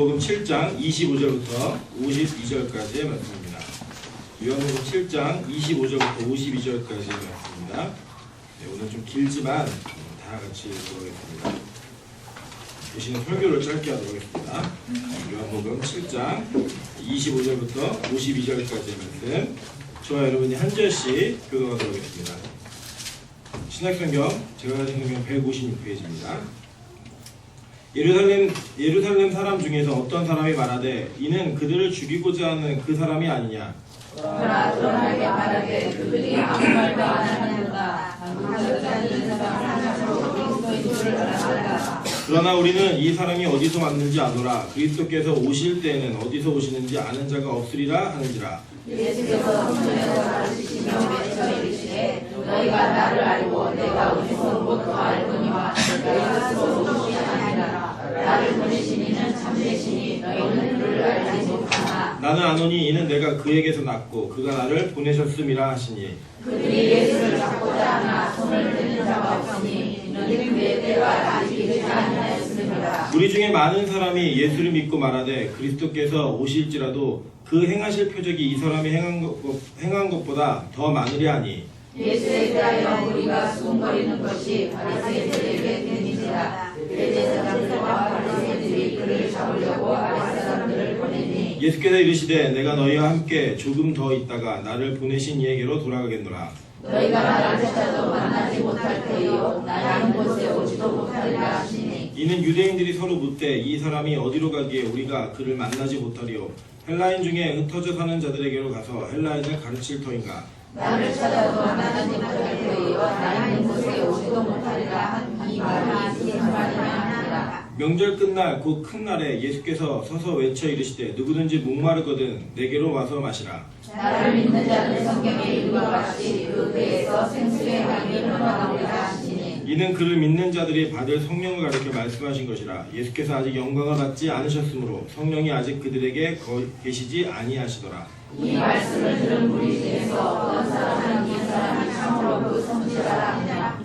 요한복음 7장 25절부터 52절까지의 말씀입니다. 요한복음 7장 25절부터 52절까지의 말씀입니다. 네, 오늘 좀 길지만 다 같이 읽어보겠습니다. 대신 설교를 짧게 하도록 하겠습니다. 요한복음 7장 25절부터 52절까지의 말씀, 저와 여러분이 한 절씩 교독하도록 하겠습니다. 신약성경, 제가 가진 성경 156페이지입니다. 예루살렘 사람 중에서 어떤 사람이 말하되 이는 그들을 죽이고자 하는 그 사람이 아니냐. 그러나 드러나게 말하되 그들이 아무 말도 안 하는도다. 그러나 우리는 이 사람이 어디서 왔는지 아노라. 그리스도께서 오실 때에는 어디서 오시는지 아는 자가 없으리라 하는지라. 예수께서 성전에서 가르치시며 외쳐 이르시되 너희가 나를 알고 내가 어디서로부터 알거니와 내가 스스로 오시 아니라 나를 보내신 이는 참되시니 너희는 그를 알지 못하나 나는 아노니 이는 내가 그에게서 났고 그가 나를 보내셨음이라 하시니. 그들이 예수를 잡고자 하나 손을 대는 자가 없으니 너희는 내 때가 아직 이르지 아니하였습니다. 우리 중에 많은 사람이 예수를 믿고 말하되 그리스도께서 오실지라도 그 행하실 표적이 이 사람이 행한 것보다 더 많으리 하니. 예수에 대하여 우리가 수군거리는 것이 바리새인들에게 되니라. 대제사장들과 바리새인들이 그를 잡으려고 아랫사람들을 보내니 예수께서 이르시되 내가 너희와 함께 조금 더 있다가 나를 보내신 이에게로 돌아가겠노라. 너희가 나를 찾아도 만나지 못할 터이요 나는 곳에 오지도 못하리라 하시니 이는 유대인들이 서로 묻되 이 사람이 어디로 가기에 우리가 그를 만나지 못하리요. 헬라인 중에 흩어져 사는 자들에게로 가서 헬라인을 가르칠 터인가. 나를 찾아도 만나지 못할 터이요 나는 곳에 오지도 못하리라 한 이 말이 무슨 말이냐 하니라. 명절 끝날 곧 큰 날에 예수께서 서서 외쳐 이르시되 누구든지 목마르거든 내게로 와서 마시라. 나를 믿는 자는 성경에 이른 것 같이 그 배에서 생수의 강이 흘러나오리라 하시니 이는 그를 믿는 자들이 받을 성령을 가리켜 말씀하신 것이라. 예수께서 아직 영광을 받지 않으셨으므로 성령이 아직 그들에게 계시지 아니하시더라. 이 말씀을 들은 무리 중에서 어떤 사람은 이 사람이 참으로 그 선지자라 하냐.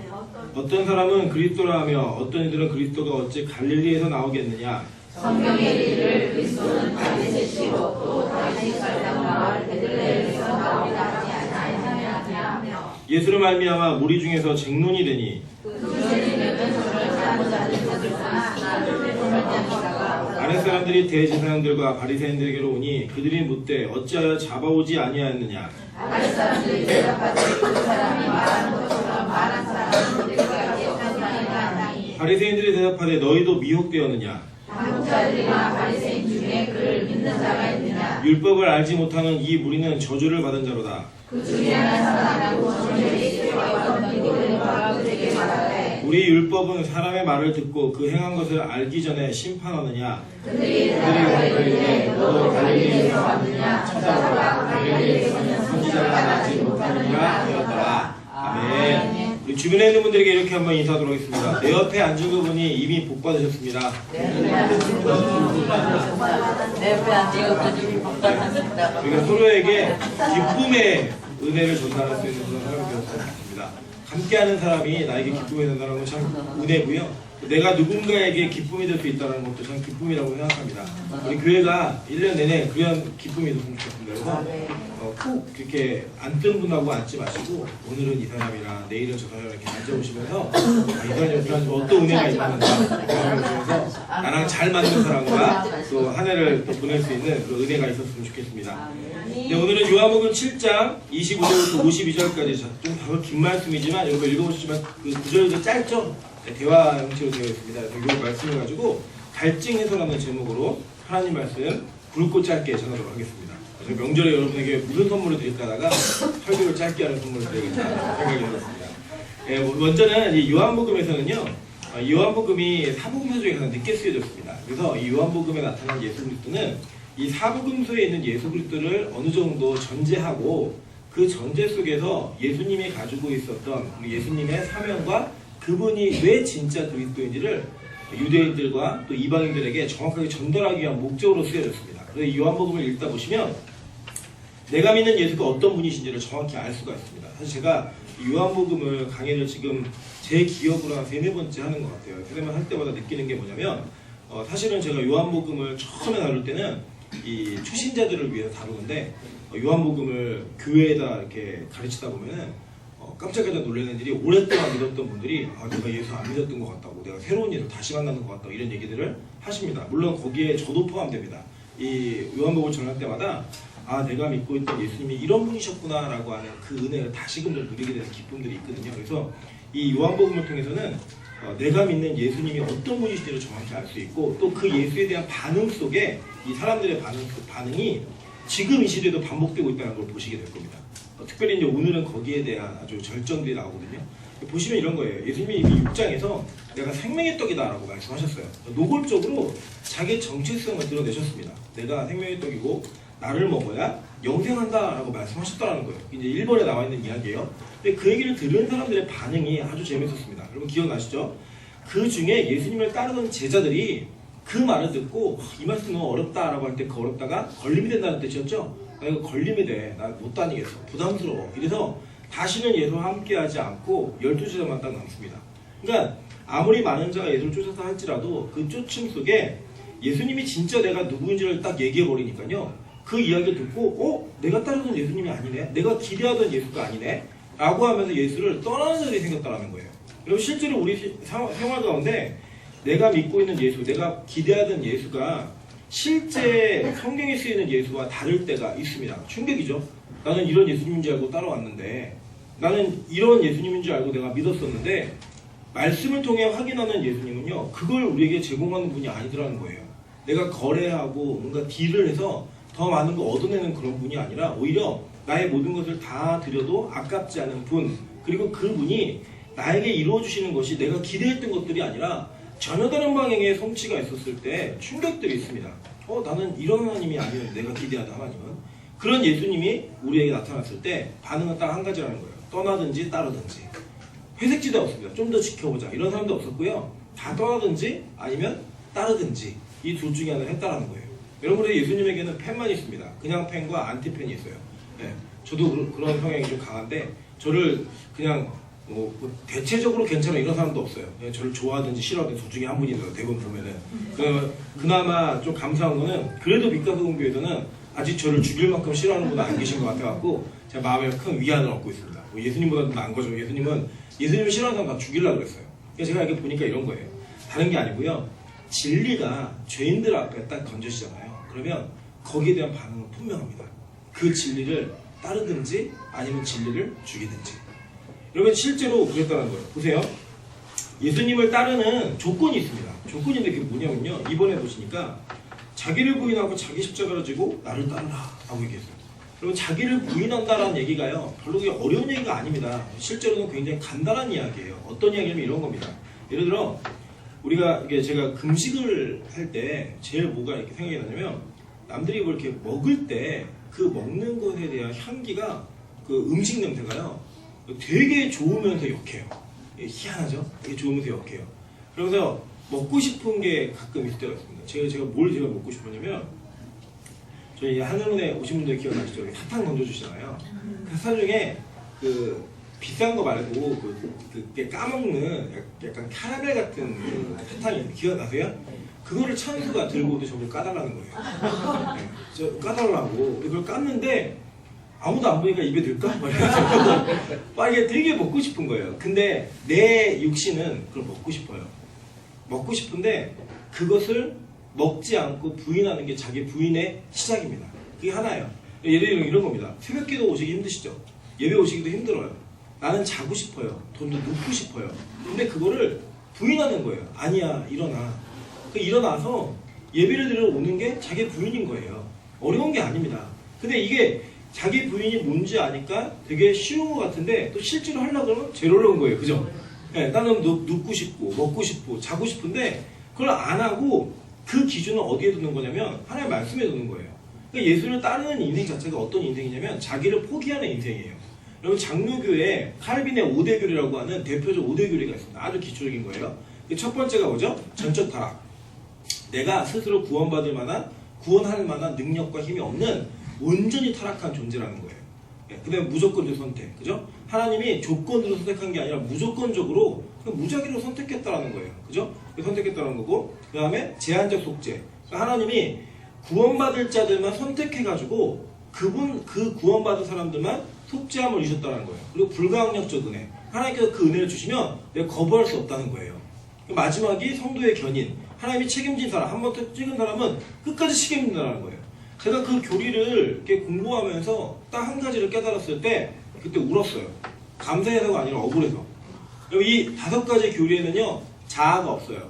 어떤 사람은 그리스도라 하며 어떤 이들은 그리스도가 어찌 갈릴리에서 나오겠느냐. 성경에 이르기를 그리스도는 다윗의시로 또 다윗이 살던 마을 베들레헴에서 나오리라 하지 아니하느냐. 예수를 말미암아 무리 중에서 쟁론이 되니 아랫사람들이 대제사장들과 바리새인들에게로 오니 그들이 묻되 어찌하여 잡아오지 아니하였느냐. 아랫사람들이 대답하되 그 사람이 말하는 것처럼 말한 사람은 우리가 기억하지 아니하니 바리새인들이 대답하되 너희도 미혹되었느냐. 당국자들이나 바리새인 중에 그를 믿는 자가 있느냐. 율법을 알지 못하는 이 무리는 저주를 받은 자로다. 그 중에 한 사람이 오전에 예수께와 왔던 니고데모가 그에게 말하되 우리 율법은 사람의 말을 듣고 그 행한 것을 알기 전에 심판하느냐. 그들이 대답하되 너도 갈릴리에서 왔느냐. 찾아보라. 갈릴리에서는 선지자가 나지 못하느니라 하였더라. 아멘. 우리 주변에 있는 분들에게 이렇게 한번 인사하도록 하겠습니다. 내 옆에 앉은 그분이 이미 복 받으셨습니다. 내 옆에 앉은 이미 복 받았습니다. 우리가 서로에게 기쁨의 은혜를 전달할 수 있는 그런 사람이 되었으면 좋겠습니다. 함께하는 사람이 나에게 기쁨이 된다는 건 참 은혜고요. 내가 누군가에게 기쁨이 될 수 있다는 것도 참 기쁨이라고 생각합니다. 우리 교회가 1년 내내 그런 기쁨이 있었으면 좋겠습니다. 그래서 꼭 그렇게 안 뜬 분하고 앉지 마시고 오늘은 이 사람이랑 내일은 저 사람이랑 이렇게 앉아보시면서 이 사람이 우리한테 어떤 은혜가 있는가 그러면서 나랑 잘 맞는 사람과 또 한 해를 또 보낼 수 있는 그 은혜가 있었으면 좋겠습니다. 네, 오늘은 요한복음 7장 25절부터 52절까지 좀 다소 긴 말씀이지만 여러분 읽어보시지만 그 구절도 짧죠? 네, 대화 형태로 되어 있습니다. 그래서 이 말씀을 가지고 갈증 해소라는 제목으로 하나님 말씀 굵고 짧게 전하도록 하겠습니다. 그래서 명절에 여러분에게 무슨 선물을 드릴까 하다가 설교를 짧게 하는 선물을 드리겠다 생각이 들었습니다. 네, 먼저는 이 요한복음에서는요, 요한복음이 사복음서 중에 가장 늦게 쓰여졌습니다. 그래서 이 요한복음에 나타난 예수 그리스도는 이 사복음서에 있는 예수 그리스도를 어느 정도 전제하고 그 전제 속에서 예수님이 가지고 있었던 예수님의 사명과 그분이 왜 진짜 그리스도인지를 유대인들과 또 이방인들에게 정확하게 전달하기 위한 목적으로 쓰여졌습니다. 그래서 이 요한복음을 읽다 보시면 내가 믿는 예수가 어떤 분이신지를 정확히 알 수가 있습니다. 사실 제가 요한복음을 강의를 지금 제 기억으로 한 3-4번째 하는 것 같아요. 3-4번 할 때마다 느끼는 게 뭐냐면 사실은 제가 요한복음을 처음에 다룰 때는 이 초신자들을 위해서 다루는데 요한복음을 교회에다 이렇게 가르치다 보면은 깜짝깜짝 놀라는 일이 오랫동안 믿었던 분들이 내가 예수 안 믿었던 것 같다고, 내가 새로운 예수 다시 만나는 것 같다고 이런 얘기들을 하십니다. 물론 거기에 저도 포함됩니다. 이 요한복음을 전할 때마다 내가 믿고 있던 예수님이 이런 분이셨구나 라고 하는 그 은혜를 다시금 좀 누리게 되는 기쁨들이 있거든요. 그래서 이 요한복음을 통해서는 내가 믿는 예수님이 어떤 분이신지를 정확히 알 수 있고, 또 그 예수에 대한 반응 속에 이 사람들의 반응이 지금 이 시대에도 반복되고 있다는 걸 보시게 될 겁니다. 특별히 이제 오늘은 거기에 대한 아주 절정들이 나오거든요. 보시면 이런 거예요. 예수님이 이미 6장에서 내가 생명의 떡이다라고 말씀하셨어요. 노골적으로 자기의 정체성을 드러내셨습니다. 내가 생명의 떡이고 나를 먹어야 영생한다라고 말씀하셨다는 거예요. 이제 1번에 나와 있는 이야기예요. 근데 그 얘기를 들은 사람들의 반응이 아주 재밌었습니다. 여러분 기억나시죠? 그 중에 예수님을 따르던 제자들이 그 말을 듣고 이 말씀 너무 어렵다라고 할 때 그 어렵다가 걸림이 된다는 뜻이었죠. 나 이거 걸림이 돼. 나 못 다니겠어. 부담스러워. 이래서 다시는 예수와 함께하지 않고 12제자만 딱 남습니다. 그러니까 아무리 많은 자가 예수를 쫓았다 할지라도 그 쫓음 속에 예수님이 진짜 내가 누구인지를 딱 얘기해버리니까요. 그 이야기를 듣고 내가 따르던 예수님이 아니네? 내가 기대하던 예수가 아니네? 라고 하면서 예수를 떠나는 자들이 생겼다는 거예요. 여러분 실제로 우리 생활 가운데 내가 믿고 있는 예수, 내가 기대하던 예수가 실제 성경에 쓰이는 예수와 다를 때가 있습니다. 충격이죠. 나는 이런 예수님인 줄 알고 따라왔는데, 나는 이런 예수님인 줄 알고 내가 믿었었는데, 말씀을 통해 확인하는 예수님은요, 그걸 우리에게 제공하는 분이 아니더라는 거예요. 내가 거래하고 뭔가 딜을 해서 더 많은 거 얻어내는 그런 분이 아니라 오히려 나의 모든 것을 다 드려도 아깝지 않은 분, 그리고 그 분이 나에게 이루어주시는 것이 내가 기대했던 것들이 아니라 전혀 다른 방향의 성취가 있었을 때 충격들이 있습니다. 나는 이런 하나님이 아니었는데, 내가 기대하던 하나님은. 그런 예수님이 우리에게 나타났을 때 반응은 딱 한 가지라는 거예요. 떠나든지 따르든지. 회색지대 없습니다. 좀 더 지켜보자. 이런 사람도 없었고요. 다 떠나든지 아니면 따르든지 이 둘 중에 하나를 했다라는 거예요. 여러분들 예수님에게는 팬만 있습니다. 그냥 팬과 안티팬이 있어요. 네, 저도 그런 성향이 좀 강한데 저를 그냥 대체적으로 괜찮아 이런 사람도 없어요. 그냥 저를 좋아하든지 싫어하든지 둘 중에 한 분이 있어요. 대부분 보면은. 그나마 좀 감사한 거는 그래도 빛가수공교에서는 아직 저를 죽일 만큼 싫어하는 분은 안 계신 것 같아갖고 제 마음에 큰 위안을 얻고 있습니다. 예수님보다도 나은 거죠. 예수님을 싫어하는 사람 다 죽이려고 그랬어요. 그래서 제가 이렇게 보니까 이런 거예요. 다른 게 아니고요. 진리가 죄인들 앞에 딱 던져지잖아요. 그러면 거기에 대한 반응은 분명합니다. 그 진리를 따르든지 아니면 진리를 죽이든지. 여러분 실제로 그랬다는 거예요. 보세요. 예수님을 따르는 조건이 있습니다. 조건인데 그게 뭐냐면요. 이번에 보시니까 자기를 부인하고 자기 십자가를 지고 나를 따르라 라고 얘기했어요. 여러분 자기를 부인한다라는 얘기가요. 별로 그게 어려운 얘기가 아닙니다. 실제로는 굉장히 간단한 이야기예요. 어떤 이야기냐면 이런 겁니다. 예를 들어 우리가 이게 제가 금식을 할 때 제일 뭐가 이렇게 생각이 나냐면 남들이 뭐 이렇게 먹을 때 그 먹는 것에 대한 향기가 그 음식 냄새가요. 되게 좋으면서 역해요. 희한하죠? 되게 좋으면서 역해요. 그래서 먹고 싶은 게 가끔 있을 때가 있습니다. 제가 뭘 먹고 싶었냐면 저희 하늘은에 오신 분들 기억나시죠? 사탕 던져주시잖아요. 그 사탕 중에 그 비싼 거 말고 그 까먹는 약간 카라멜 같은 그 사탕이 기억나세요? 그거를 찬수가 들고 저를 까달라는 거예요. 네, 저 까달라고 그걸 깠는데 아무도 안 보니까 입에 들까? 막 이게 되게 먹고 싶은 거예요. 근데 내 육신은 그걸 먹고 싶어요. 먹고 싶은데 그것을 먹지 않고 부인하는 게 자기 부인의 시작입니다. 그게 하나예요. 예를 들면 이런 겁니다. 새벽기도 오시기 힘드시죠? 예배 오시기도 힘들어요. 나는 자고 싶어요. 돈도 눕고 싶어요. 근데 그거를 부인하는 거예요. 아니야, 일어나. 일어나서 예배를 드리러 오는 게 자기 부인인 거예요. 어려운 게 아닙니다. 근데 이게 자기 부인이 뭔지 아니까 되게 쉬운 것 같은데 또 실제로 하려고 그러면 제일 어려운 거예요. 그죠? 네, 나는 눕고 싶고 먹고 싶고 자고 싶은데 그걸 안 하고 그 기준을 어디에 두는 거냐면 하나님의 말씀에 두는 거예요. 그러니까 예수를 따르는 인생 자체가 어떤 인생이냐면 자기를 포기하는 인생이에요. 여러분 장로교에 칼빈의 5대 교리라고 하는 대표적 5대 교리가 있습니다. 아주 기초적인 거예요. 첫 번째가 뭐죠? 전적 타락. 내가 스스로 구원할 만한 능력과 힘이 없는 온전히 타락한 존재라는 거예요. 그다음에 무조건적 선택, 그죠? 하나님이 조건으로 선택한 게 아니라 무조건적으로 그냥 무작위로 선택했다라는 거예요, 그죠? 선택했다는 거고, 그다음에 제한적 속죄. 그러니까 하나님이 구원받을 자들만 선택해가지고 그 구원받은 사람들만 속죄함을 주셨다는 거예요. 그리고 불가항력적 은혜. 하나님께서 그 은혜를 주시면 내가 거부할 수 없다는 거예요. 마지막이 성도의 견인. 하나님이 책임진 사람, 한 번 찍은 사람은 끝까지 책임진다는 거예요. 제가 그 교리를 이렇게 공부하면서 딱 한 가지를 깨달았을 때 그때 울었어요. 감사해서가 아니라 억울해서. 이 5가지 교리에는요, 자아가 없어요.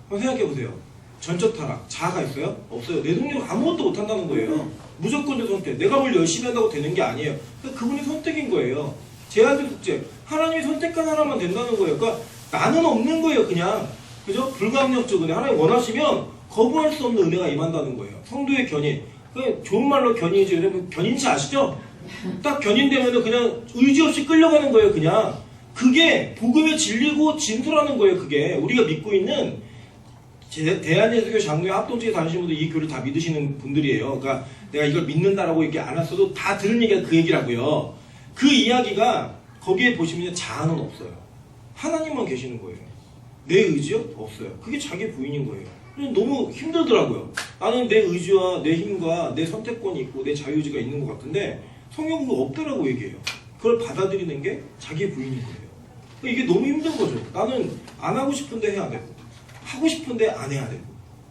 한번 생각해 보세요. 전적 타락, 자아가 있어요? 없어요. 내 능력으로 아무것도 못한다는 거예요. 무조건적 선택. 내가 뭘 열심히 한다고 되는 게 아니에요. 그분이 선택인 거예요. 제한적 속죄. 하나님이 선택한 사람만 된다는 거예요. 그러니까 나는 없는 거예요, 그냥. 그죠? 불가항력적 은혜. 하나님 원하시면 거부할 수 없는 은혜가 임한다는 거예요. 성도의 견인. 좋은 말로 견인이지. 여러분, 견인치 아시죠? 딱 견인되면 그냥 의지 없이 끌려가는 거예요, 그냥. 그게 복음의 진리고 진수라는 거예요, 그게. 우리가 믿고 있는 대한예수교 장로회 합동체에 다니시는 분들 이 교를 다 믿으시는 분들이에요. 그러니까 내가 이걸 믿는다라고 이렇게 안 했어도 다 들은 얘기가 그 얘기라고요. 그 이야기가 거기에 보시면 자아는 없어요. 하나님만 계시는 거예요. 내 의지요? 없어요. 그게 자기 부인인 거예요. 너무 힘들더라고요. 나는 내 의지와 내 힘과 내 선택권이 있고 내 자유의지가 있는 것 같은데 성경은 그거 없더라고 얘기해요. 그걸 받아들이는 게 자기 부인인 거예요. 이게 너무 힘든 거죠. 나는 안 하고 싶은데 해야 되고 하고 싶은데 안 해야 되고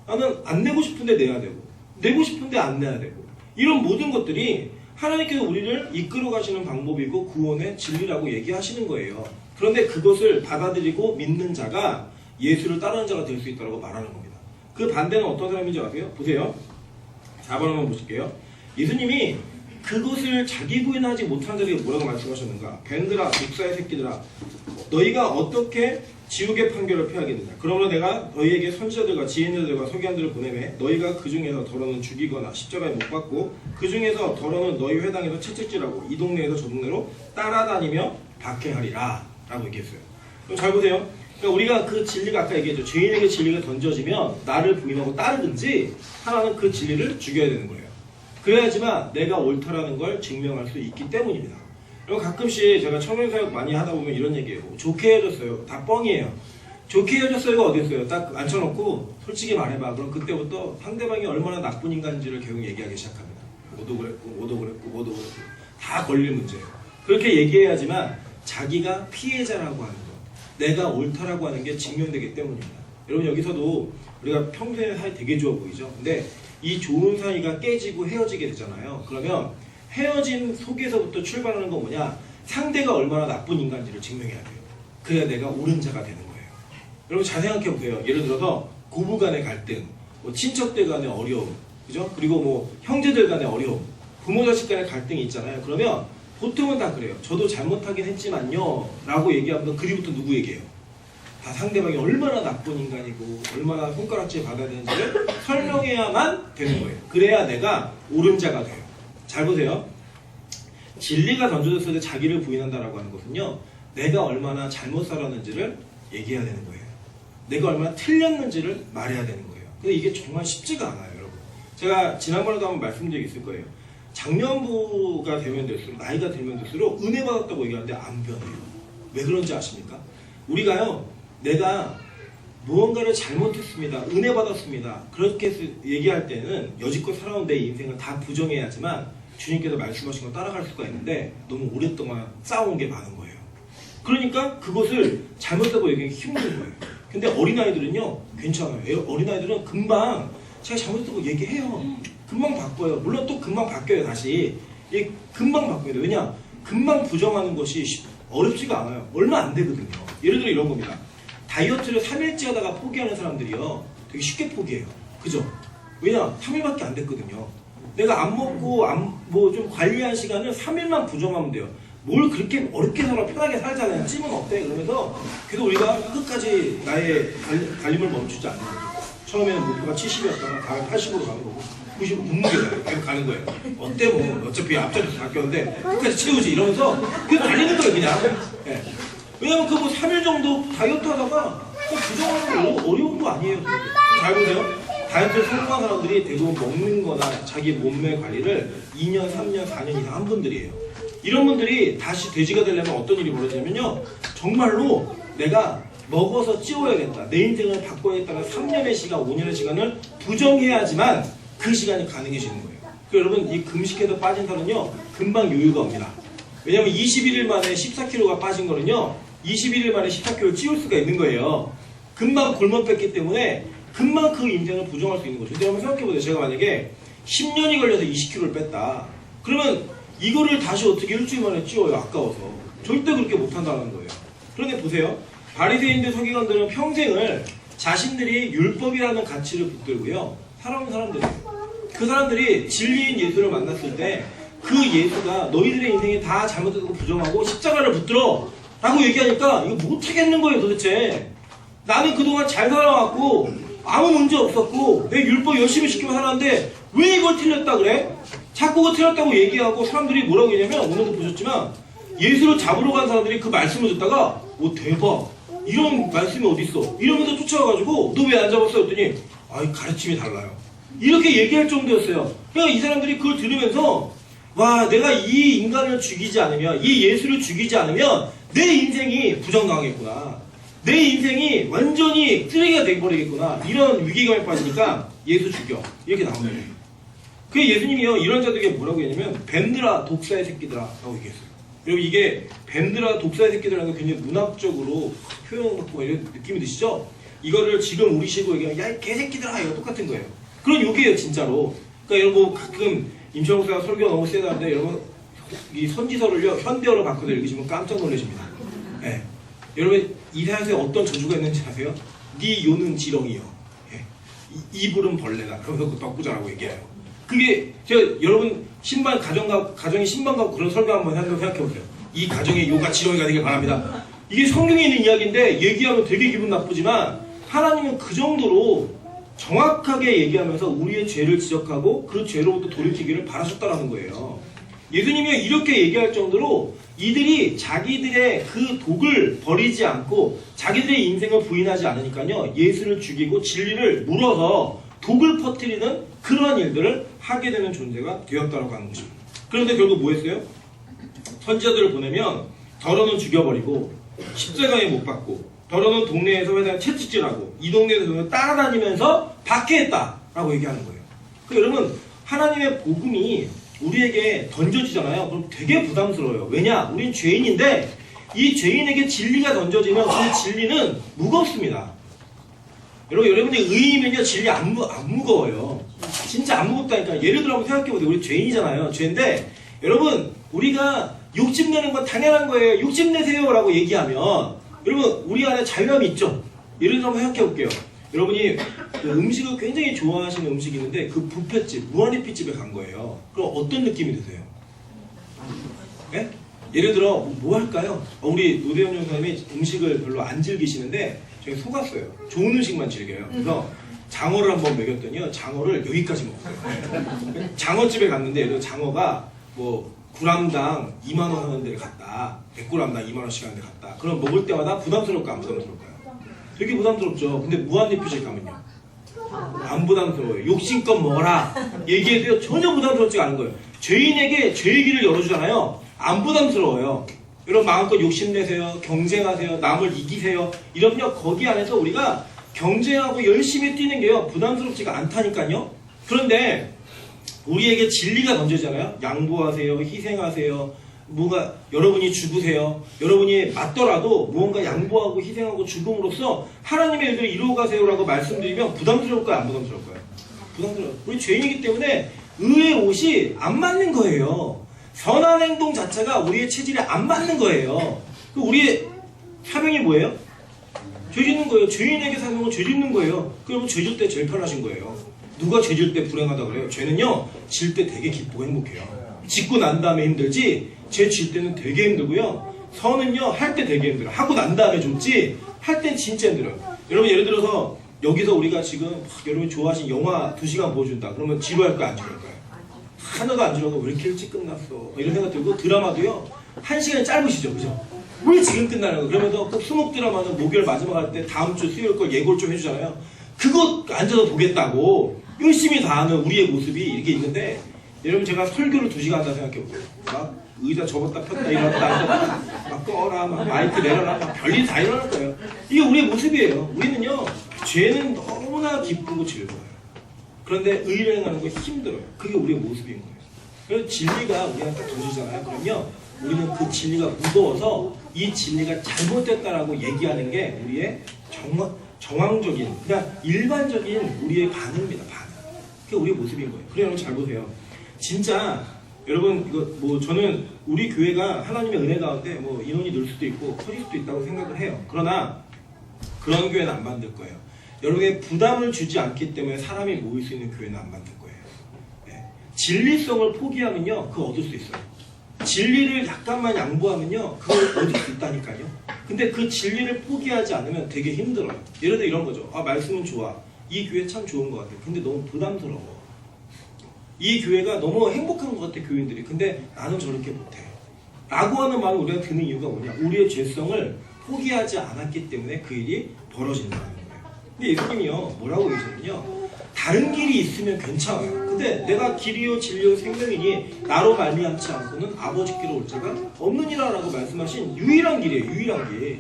나는 안 내고 싶은데 내야 되고 내고 싶은데 안 내야 되고 이런 모든 것들이 하나님께서 우리를 이끌어 가시는 방법이고 구원의 진리라고 얘기하시는 거예요. 그런데 그것을 받아들이고 믿는 자가 예수를 따르는 자가 될 수 있다고 말하는 겁니다. 그 반대는 어떤 사람인지 아세요? 보세요. 4번 한번 보실게요. 예수님이 그것을 자기 부인하지 못한 자에게 뭐라고 말씀하셨는가? 밴드라, 목사의 새끼들아, 너희가 어떻게 지옥의 판결을 피하겠느냐? 그러므로 내가 너희에게 선지자들과 지혜인들과 서기관들을 보내매 너희가 그 중에서 더러는 죽이거나 십자가에 못 박고 그 중에서 더러는 너희 회당에서 채찍질하고 이 동네에서 저 동네로 따라다니며 박해하리라 라고 얘기했어요. 그럼 잘 보세요. 그러니까 우리가 그 진리가 아까 얘기했죠. 죄인에게 진리가 던져지면 나를 부인하고 따르든지 하나는 그 진리를 죽여야 되는 거예요. 그래야지만 내가 옳다라는 걸 증명할 수 있기 때문입니다. 그리고 가끔씩 제가 청년사역 많이 하다 보면 이런 얘기해요. 좋게 헤어졌어요. 다 뻥이에요. 좋게 헤어졌어요가 어딨어요. 딱 앉혀놓고 솔직히 말해봐. 그럼 그때부터 상대방이 얼마나 나쁜 인간인지를 계속 얘기하기 시작합니다. 뭐도 그랬고 뭐도 그랬고 뭐도 그랬고 다 걸릴 문제예요. 그렇게 얘기해야지만 자기가 피해자라고 하는 거, 내가 옳다라고 하는 게 증명되기 때문입니다. 여러분 여기서도 우리가 평소에 사이 되게 좋아 보이죠? 근데 이 좋은 사이가 깨지고 헤어지게 되잖아요. 그러면 헤어짐 속에서부터 출발하는 건 뭐냐? 상대가 얼마나 나쁜 인간인지를 증명해야 돼요. 그래야 내가 옳은 자가 되는 거예요. 여러분 잘 생각해 보세요. 예를 들어서 고부 간의 갈등, 뭐 친척들 간의 어려움, 그죠? 그리고 뭐 형제들 간의 어려움, 부모 자식 간의 갈등이 있잖아요. 그러면 보통은 다 그래요. 저도 잘못하긴 했지만요 라고 얘기하면 그리부터 누구 얘기해요? 다 상대방이 얼마나 나쁜 인간이고 얼마나 손가락질 받아야 되는지를 설명해야만 되는 거예요. 그래야 내가 옳은 자가 돼요. 잘 보세요. 진리가 던져졌을 때 자기를 부인한다라고 하는 것은요, 내가 얼마나 잘못 살았는지를 얘기해야 되는 거예요. 내가 얼마나 틀렸는지를 말해야 되는 거예요. 근데 이게 정말 쉽지가 않아요, 여러분. 제가 지난번에도 한번 말씀드린 게 있을 거예요. 장년부가 되면 될수록, 나이가 들면 될수록 은혜 받았다고 얘기하는데 안 변해요. 왜 그런지 아십니까? 우리가요, 내가 무언가를 잘못했습니다, 은혜 받았습니다, 그렇게 얘기할 때는 여지껏 살아온 내 인생을 다 부정해야지만 주님께서 말씀하신 거 따라갈 수가 있는데 너무 오랫동안 쌓아온 게 많은 거예요. 그러니까 그것을 잘못했다고 얘기하기 힘든 거예요. 근데 어린아이들은요 괜찮아요. 어린아이들은 금방 제가 잘못했다고 얘기해요. 금방 바꿔요. 물론 또 금방 바뀌어요. 다시 금방 바뀌어요. 왜냐? 금방 부정하는 것이 어렵지가 않아요. 얼마 안 되거든요. 예를 들어 이런 겁니다. 다이어트를 3일째 하다가 포기하는 사람들이요 되게 쉽게 포기해요. 그죠? 왜냐? 3일밖에 안 됐거든요. 내가 안 먹고 뭐 좀 관리한 시간을 3일만 부정하면 돼요. 뭘 그렇게 어렵게 살아, 편하게 살잖아요. 찜은 어때? 그러면서 그래도 우리가 끝까지 나의 달림을 멈추지 않는 거죠. 처음에는 목표가 70이었다가 다음에 80으로 가는 거고 90 몸무게가 계속 가는 거예요. 어때 뭐 어차피 앞자리에서 바뀌었는데 끝까지 채우지 이러면서 그냥 달리는 거예요 그냥. 네. 왜냐면 그 뭐 3일 정도 다이어트 하다가 부정하는 거 어려운 거 아니에요. 잘 보세요. 다이어트를 성공한 사람들이 대부분 먹는 거나 자기 몸매 관리를 2년, 3년, 4년 이상 한 분들이에요. 이런 분들이 다시 돼지가 되려면 어떤 일이 벌어지냐면요. 정말로 내가 먹어서 찌워야겠다. 내 인생을 바꿔야겠다는 3년의 시간, 5년의 시간을 부정해야지만 그 시간이 가능해지는 거예요. 그러니까 여러분 이 금식해서 빠진 살은요. 금방 요요가 옵니다. 왜냐면 21일 만에 14kg가 빠진 거는요. 21일 만에 14kg를 찌울 수가 있는 거예요. 금방 골못 뺐기 때문에 금방 그 인생을 부정할 수 있는 거죠. 근데 한번 생각해보세요. 제가 만약에 10년이 걸려서 20kg를 뺐다. 그러면 이거를 다시 어떻게 일주일 만에 찌워요? 아까워서. 절대 그렇게 못한다는 거예요. 그런데 보세요. 바리새인들 서기관들은 평생을 자신들이 율법이라는 가치를 붙들고요. 살아온 사람들이에요. 그 사람들이 진리인 예수를 만났을 때 그 예수가 너희들의 인생이 다 잘못되고 부정하고 십자가를 붙들어 라고 얘기하니까 이거 못하겠는 거예요 도대체. 나는 그동안 잘 살아왔고 아무 문제 없었고 내 율법 열심히 지키고 살았는데 왜 이걸 틀렸다 그래? 자꾸 그거 틀렸다고 얘기하고 사람들이 뭐라고 얘기하냐면 오늘도 보셨지만 예수를 잡으러 간 사람들이 그 말씀을 듣다가 오 대박 이런 말씀이 어딨어 이러면서 쫓아와가지고 너 왜 안 잡았어? 했더니 아이 가르침이 달라요 이렇게 얘기할 정도였어요. 그러니까 이 사람들이 그걸 들으면서 와 내가 이 인간을 죽이지 않으면 이 예수를 죽이지 않으면 내 인생이 부정당하겠구나 내 인생이 완전히 쓰레기가 돼버리겠구나 이런 위기감에 빠지니까 예수 죽여 이렇게 나오는 거예요. 그 예수님이요 이런 자들에게 뭐라고 했냐면 뱀들아 독사의 새끼들아 라고 얘기했어요. 여러분 이게 뱀들아 독사의 새끼들이라는 게 굉장히 문학적으로 표현받고 이런 느낌이 드시죠? 이거를 지금 우리식으로 얘기하면 야 이 개새끼들아 이거 똑같은 거예요. 그런 욕이에요 진짜로. 그러니까 여러분 가끔 임철 목사가 설교가 너무 세다는데 여러분 이 선지서를요 현대어로 바꿔서 읽으시면 깜짝 놀라십니다. 네. 여러분 이사야서에 어떤 저주가 있는지 아세요? 네 요는 지렁이요. 네. 이불은 벌레다. 그러면서 그 덕구자라고 얘기해요. 그게 제가 여러분 가정이 신방 가고 그런 설교 한번 생각해보세요. 이 가정의 요가 지렁이가 되길 바랍니다. 이게 성경에 있는 이야기인데 얘기하면 되게 기분 나쁘지만 하나님은 그 정도로 정확하게 얘기하면서 우리의 죄를 지적하고 그 죄로부터 돌이키기를 바라셨다라는 거예요. 예수님이 이렇게 얘기할 정도로 이들이 자기들의 그 독을 버리지 않고 자기들의 인생을 부인하지 않으니까요. 예수를 죽이고 진리를 물어서 독을 퍼뜨리는 그러한 일들을 하게 되는 존재가 되었다라고 하는 것입니다. 그런데 결국 뭐 했어요? 선지자들을 보내면 더러는 죽여버리고 십자가에 못 박고 더러는 동네에서 회사에 채찍질하고 이 동네에서 따라다니면서 받게 했다라고 얘기하는 거예요. 그러니까 여러분 하나님의 복음이 우리에게 던져지잖아요. 그럼 되게 부담스러워요. 왜냐? 우린 죄인인데 이 죄인에게 진리가 던져지면 그 진리는 무겁습니다. 여러분이 의인이면요 진리 안 무거워요. 진짜 안 무겁다니까. 예를 들어 한번 생각해보세요. 우리 죄인이잖아요. 죄인데 여러분 우리가 욕심내는 건 당연한 거예요. 욕심내세요 라고 얘기하면 여러분 우리 안에 자유함이 있죠. 예를 들어 한번 생각해볼게요. 여러분이 그 음식을 굉장히 좋아하시는 음식이 있는데 그 뷔페집, 무한리필집에 간 거예요. 그럼 어떤 느낌이 드세요? 네? 예를 들어 뭐 할까요? 우리 노대현 형사님이 음식을 별로 안 즐기시는데 저희 속았어요. 좋은 음식만 즐겨요. 그래서 장어를 한번 먹였더니요. 장어를 여기까지 먹었어요. 장어집에 갔는데 예를 들어 장어가 뭐 9g당 2만원 하는 데를 갔다. 100g당 2만원씩 하는 데 갔다. 그럼 먹을 때마다 부담스러울까 안 부담스러울까요? 되게 부담스럽죠. 근데 무한리필집 가면요. 안 부담스러워요. 욕심껏 먹어라. 얘기해도요. 전혀 부담스럽지가 않은 거예요. 죄인에게 죄의 길을 열어주잖아요. 안 부담스러워요. 여러분 마음껏 욕심내세요. 경쟁하세요. 남을 이기세요. 이러면요. 거기 안에서 우리가 경쟁하고 열심히 뛰는 게요. 부담스럽지가 않다니까요. 그런데 우리에게 진리가 던져지잖아요. 양보하세요. 희생하세요. 뭔가 여러분이 죽으세요. 여러분이 맞더라도 무언가 양보하고 희생하고 죽음으로써 하나님의 일들을 이루어가세요라고 말씀드리면 부담스러울까요? 안 부담스러울까요? 부담스러워요. 우리 죄인이기 때문에 의의 옷이 안 맞는 거예요. 선한 행동 자체가 우리의 체질에 안 맞는 거예요. 우리의 사명이 뭐예요? 죄 짓는 거예요. 죄인에게 사명은 죄 짓는 거예요. 그러면 죄 질 때 제일 편하신 거예요. 누가 죄 질 때 불행하다 그래요? 죄는요, 질 때 되게 기쁘고 행복해요. 짓고 난 다음에 힘들지, 죄 질 때는 되게 힘들고요. 선은요, 할 때 되게 힘들어요. 하고 난 다음에 좋지, 할 땐 진짜 힘들어요. 여러분, 예를 들어서, 여기서 우리가 지금, 여러분이 좋아하시는 영화 2시간 보여준다. 그러면 지루할까요? 안 지루할까요? 하나도 안 지루하고 왜 이렇게 일찍 끝났어? 이런 생각 들고, 드라마도요, 1시간이 짧으시죠? 그죠? 왜 지금 끝나는 거예요? 그러면서 꼭 수목 드라마는 목요일 마지막 할 때 다음 주 수요일 걸 예고를 좀 해주잖아요. 그거 앉아서 보겠다고 열심히 다 하는 우리의 모습이 이렇게 있는데, 여러분 제가 설교를 2시간 한다 생각해보세요. 의자 접었다 폈다 일어났다 막 꺼라 막 마이크 내려라 막 별일 다 일어날 거예요. 이게 우리의 모습이에요. 우리는요 죄는 너무나 기쁘고 즐거워요. 그런데 의를 행하는 거 힘들어요. 그게 우리의 모습인 거예요. 그래서 진리가 우리한테 던지잖아요. 그러면 우리는 그 진리가 무거워서 이 진리가 잘못됐다라고 얘기하는 게 우리의 정황적인 그냥 일반적인 우리의 반응입니다. 반응. 그게 우리의 모습인 거예요. 그래 여러분 잘 보세요. 진짜 여러분 이거 뭐 저는 우리 교회가 하나님의 은혜 가운데 뭐 인원이 늘 수도 있고 커질 수도 있다고 생각을 해요. 그러나 그런 교회는 안 만들 거예요. 여러분의 부담을 주지 않기 때문에 사람이 모일 수 있는 교회는 안 만들 거예요. 네. 진리성을 포기하면요 그거 얻을 수 있어요. 진리를 약간만 양보하면요 그걸 얻을 수 있다니까요. 근데 그 진리를 포기하지 않으면 되게 힘들어요. 예를 들어 이런 거죠. 아 말씀은 좋아. 이 교회 참 좋은 것 같아. 근데 너무 부담스러워. 이 교회가 너무 행복한 것 같아 교인들이. 근데 나는 저렇게 못해 라고 하는 마음이 우리가 드는 이유가 뭐냐. 우리의 죄성을 포기하지 않았기 때문에 그 일이 벌어진다는 거예요. 근데 예수님이요 뭐라고 얘기하셨냐면요 다른 길이 있으면 괜찮아요. 근데 내가 길이요 진리요 생명이니 나로 말미암지 않고는 아버지께로 올 자가 없느니라 라고 말씀하신 유일한 길이에요. 유일한 길.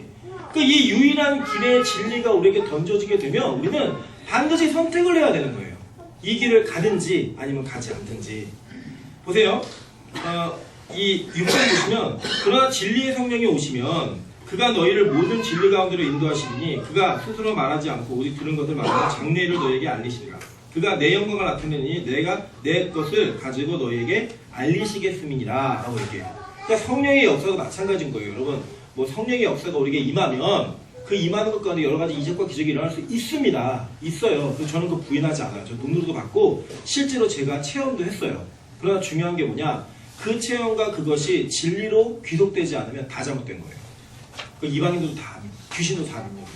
그러니까 이 유일한 길의 진리가 우리에게 던져지게 되면 우리는 반드시 선택을 해야 되는 거예요. 이 길을 가든지 아니면 가지 않든지. 보세요. 이 6절 보시면 그러나 진리의 성령이 오시면 그가 너희를 모든 진리 가운데로 인도하시니 그가 스스로 말하지 않고 오직 들은 것을 말하며 장래를 너희에게 알리시리라. 그가 내 영광을 나타내니 내가 내 것을 가지고 너희에게 알리시겠음이니라 라고 얘기해요. 그러니까 성령의 역사도 마찬가지인 거예요. 여러분 뭐 성령의 역사가 우리에게 임하면 그 임하는 것 가운데 여러 가지 이적과 기적이 일어날 수 있습니다. 있어요. 그래서 저는 그거 부인하지 않아요. 저 눈으로도 봤고 실제로 제가 체험도 했어요. 그러나 중요한 게 뭐냐. 그 체험과 그것이 진리로 귀속되지 않으면 다 잘못된 거예요. 그 이방인들도 다 합니다. 귀신도 다 합니다.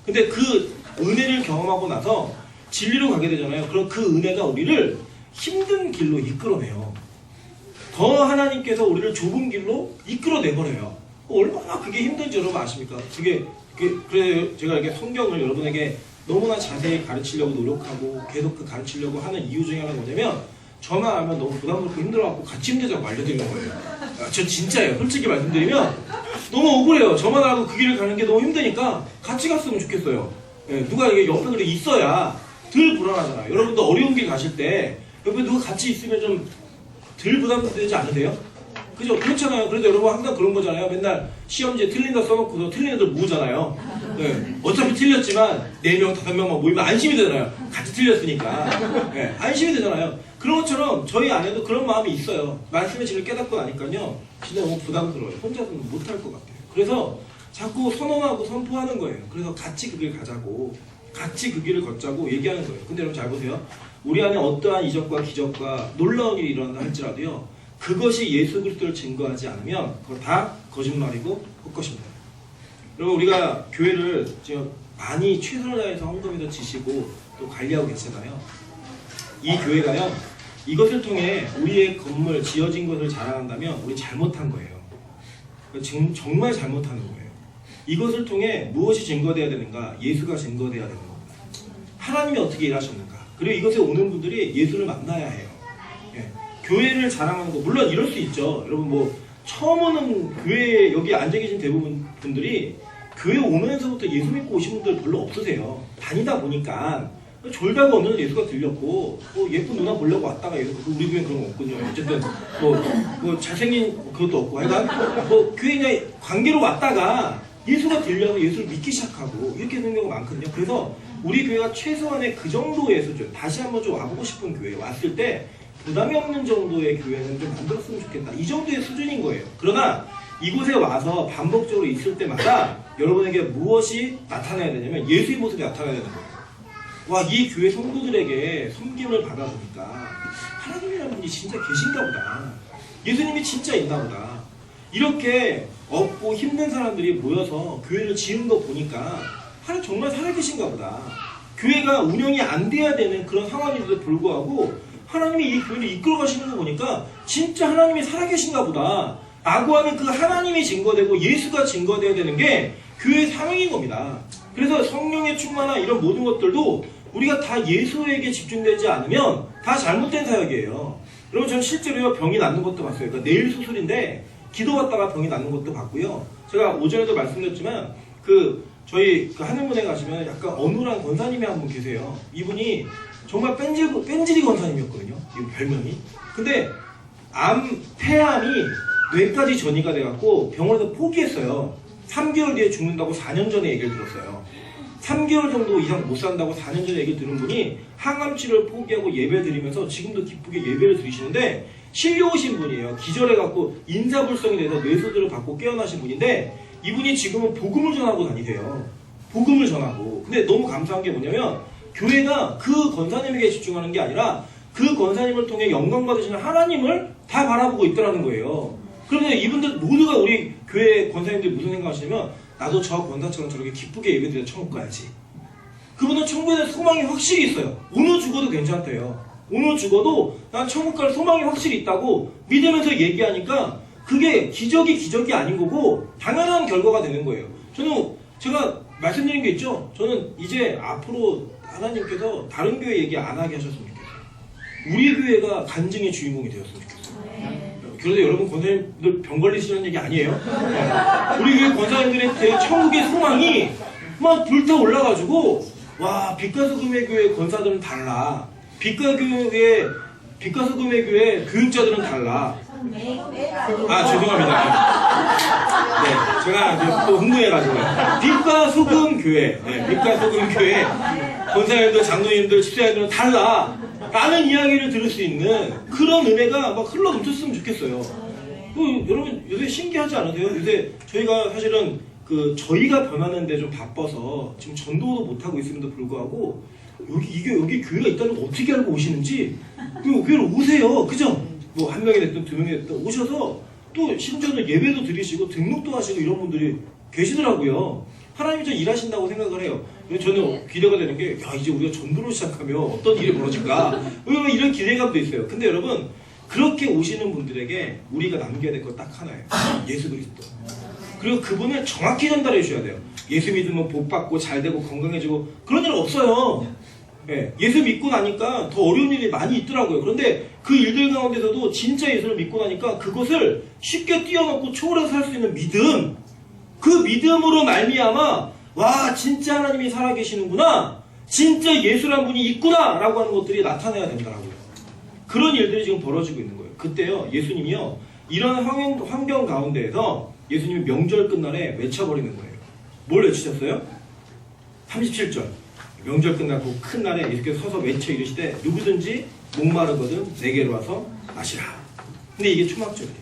근데 그 은혜를 경험하고 나서 진리로 가게 되잖아요. 그럼 그 은혜가 우리를 힘든 길로 이끌어내요. 더 하나님께서 우리를 좁은 길로 이끌어내버려요. 얼마나 그게 힘든지 여러분 아십니까? 그래서 제가 이렇게 성경을 여러분에게 너무나 자세히 가르치려고 노력하고 계속 그 가르치려고 하는 이유 중에 하나가 뭐냐면 저만 알면 너무 부담스럽고 힘들어갖고 같이 힘들자고 알려드리는 거예요. 저 진짜예요. 솔직히 말씀드리면 너무 억울해요. 저만 알고 그 길을 가는 게 너무 힘드니까 같이 갔으면 좋겠어요. 네, 누가 이게 옆에 그래 있어야 덜 불안하잖아요. 여러분도 어려운 길 가실 때 옆에 누가 같이 있으면 좀 덜 부담되지 않으세요? 그죠? 그렇잖아요. 그래도 여러분 항상 그런 거잖아요. 맨날 시험지에 틀린 거 써놓고서 틀린 애들 모으잖아요. 네, 어차피 틀렸지만 4명, 5명만 모이면 안심이 되잖아요. 같이 틀렸으니까. 네, 안심이 되잖아요. 그런 것처럼 저희 안에도 그런 마음이 있어요. 말씀의 진리를 깨닫고 나니까요. 진짜 너무 부담스러워요. 혼자서는 못할 것 같아요. 그래서 자꾸 선언하고 선포하는 거예요. 그래서 같이 그 길 가자고, 같이 그 길을 걷자고 얘기하는 거예요. 근데 여러분 잘 보세요. 우리 안에 어떠한 이적과 기적과 놀라운 일이 일어난다 할지라도요. 그것이 예수 그리스도를 증거하지 않으면 그거 다 거짓말이고 헛것입니다. 여러분 우리가 교회를 지금 많이 최선을 다해서 헌금에도 지시고 또 관리하고 계시잖아요. 이 교회가요. 이것을 통해 우리의 건물 지어진 것을 자랑한다면 우리 잘못한 거예요. 지금 정말 잘못하는 거예요. 이것을 통해 무엇이 증거되어야 되는가? 예수가 증거되어야 되는 겁니다. 하나님이 어떻게 일하셨는가? 그리고 이것에 오는 분들이 예수를 만나야 해요. 예. 교회를 자랑하는 거 물론 이럴 수 있죠. 여러분 뭐 처음 오는 교회에 여기 앉아 계신 대부분 분들이 교회 오면서부터 예수 믿고 오신 분들 별로 없으세요. 다니다 보니까 졸다가 어느 날 예수가 들렸고 뭐 예쁜 누나 보려고 왔다가 예수 우리 교회는 그런 거 없거든요. 어쨌든 뭐 잘생긴 그것도 없고 하여간 뭐 교회 그냥 관계로 왔다가 예수가 들려서 예수를 믿기 시작하고 이렇게 되는 경우가 많거든요. 그래서 우리 교회가 최소한의 그 정도의 수준 다시 한번 좀 와보고 싶은 교회에 왔을 때 부담이 없는 정도의 교회는 좀 만들었으면 좋겠다. 이 정도의 수준인 거예요. 그러나 이곳에 와서 반복적으로 있을 때마다 여러분에게 무엇이 나타나야 되냐면 예수의 모습이 나타나야 되는 거예요. 와, 이 교회 성도들에게 섬김을 받아보니까 하나님이라는 분이 진짜 계신가 보다. 예수님이 진짜 있나 보다. 이렇게 없고 힘든 사람들이 모여서 교회를 지은 거 보니까 하나님 정말 살아계신가 보다. 교회가 운영이 안 돼야 되는 그런 상황인데도 불구하고 하나님이 이 교회를 이끌어 가시는 거 보니까 진짜 하나님이 살아계신가 보다 라고 하는 그 하나님이 증거되고 예수가 증거되어야 되는 게 교회의 사명인 겁니다. 그래서 성령의 충만한 이런 모든 것들도 우리가 다 예수에게 집중되지 않으면 다 잘못된 사역이에요. 여러분 저는 실제로요 병이 낫는 것도 봤어요. 그러니까 내일 수술인데 기도받다가 병이 낫는 것도 봤고요. 제가 오전에도 말씀드렸지만 저희 그 하늘문에 가시면 약간 어눌한 권사님이 한 분 계세요. 이분이 정말 뺀질이 권사님이었거든요. 이 별명이. 근데 폐암이 뇌까지 전이가 돼갖고 병원에서 포기했어요. 3개월 뒤에 죽는다고 4년 전에 얘기를 들었어요. 3개월 정도 이상 못 산다고 4년 전에 얘기를 들은 분이 항암 치료를 포기하고 예배 드리면서 지금도 기쁘게 예배를 드리시는데 실려 오신 분이에요. 기절해갖고 인사불성이 돼서 뇌소들을 받고 깨어나신 분인데 이분이 지금은 복음을 전하고 다니세요. 복음을 전하고. 근데 너무 감사한 게 뭐냐면 교회가 그 권사님에게 집중하는 게 아니라 그 권사님을 통해 영광 받으시는 하나님을 다 바라보고 있더라는 거예요. 그런데 이분들 모두가 우리 교회 권사님들이 무슨 생각하시냐면 나도 저 권사처럼 저렇게 기쁘게 예배드려 천국 가야지. 그분은 천국에 대한 소망이 확실히 있어요. 오늘 죽어도 괜찮대요. 오늘 죽어도 난 천국 갈 소망이 확실히 있다고 믿으면서 얘기하니까 그게 기적이 아닌 거고 당연한 결과가 되는 거예요. 제가 말씀드린 게 있죠. 저는 이제 앞으로 하나님께서 다른 교회 얘기 안 하게 하셨으면 좋겠어요. 우리 교회가 간증의 주인공이 되었으면 좋겠어요. 그런데 여러분 권사님들 병 걸리시는 얘기 아니에요? 우리 교회 권사님들의 천국의 소망이 막 불타 올라가지고 와 빛과 소금의 교회 권사들은 달라. 빛과 소금의 교회 교육자들은 달라. 죄송합니다. 네, 제가 또 흥분해가지고 빛과 소금 교회, 빛과 소금 교회 권사님들, 장로님들, 집사님들은 달라. 라는 이야기를 들을 수 있는 그런 은혜가 막 흘러 넘쳤으면 좋겠어요. 여러분 요새 신기하지 않으세요? 요새 저희가 사실은 저희가 변하는데 좀 바빠서 지금 전도도 못하고 있음에도 불구하고 여기 교회가 있다는 거 어떻게 알고 오시는지 교회로 오세요. 그죠? 뭐 한 명이 됐든 두 명이 됐든 오셔서 또 심지어는 예배도 드리시고 등록도 하시고 이런 분들이 계시더라고요. 하나님이 좀 일하신다고 생각을 해요. 저는 기대가 되는 게 이제 우리가 전도를 시작하면 어떤 일이 벌어질까 이런 기대감도 있어요. 근데 여러분 그렇게 오시는 분들에게 우리가 남겨야 될 것 딱 하나예요. 예수 그리스도. 그리고 그분을 정확히 전달해 주셔야 돼요. 예수 믿으면 복 받고 잘 되고 건강해지고 그런 일 없어요. 예수 믿고 나니까 더 어려운 일이 많이 있더라고요. 그런데 그 일들 가운데서도 진짜 예수를 믿고 나니까 그것을 쉽게 뛰어넘고 초월해서 살 수 있는 믿음, 그 믿음으로 말미암아 와 진짜 하나님이 살아계시는구나, 진짜 예수란 분이 있구나 라고 하는 것들이 나타나야 된다고요. 그런 일들이 지금 벌어지고 있는 거예요. 그때요 예수님이요 이런 환경 가운데에서 예수님이 명절 끝날에 외쳐버리는 거예요. 뭘 외치셨어요? 37절 명절 끝나고 큰 날에 이렇게 서서 외쳐 이르시되 누구든지 목마르거든 내게로 와서 마시라. 근데 이게 초막절이에요.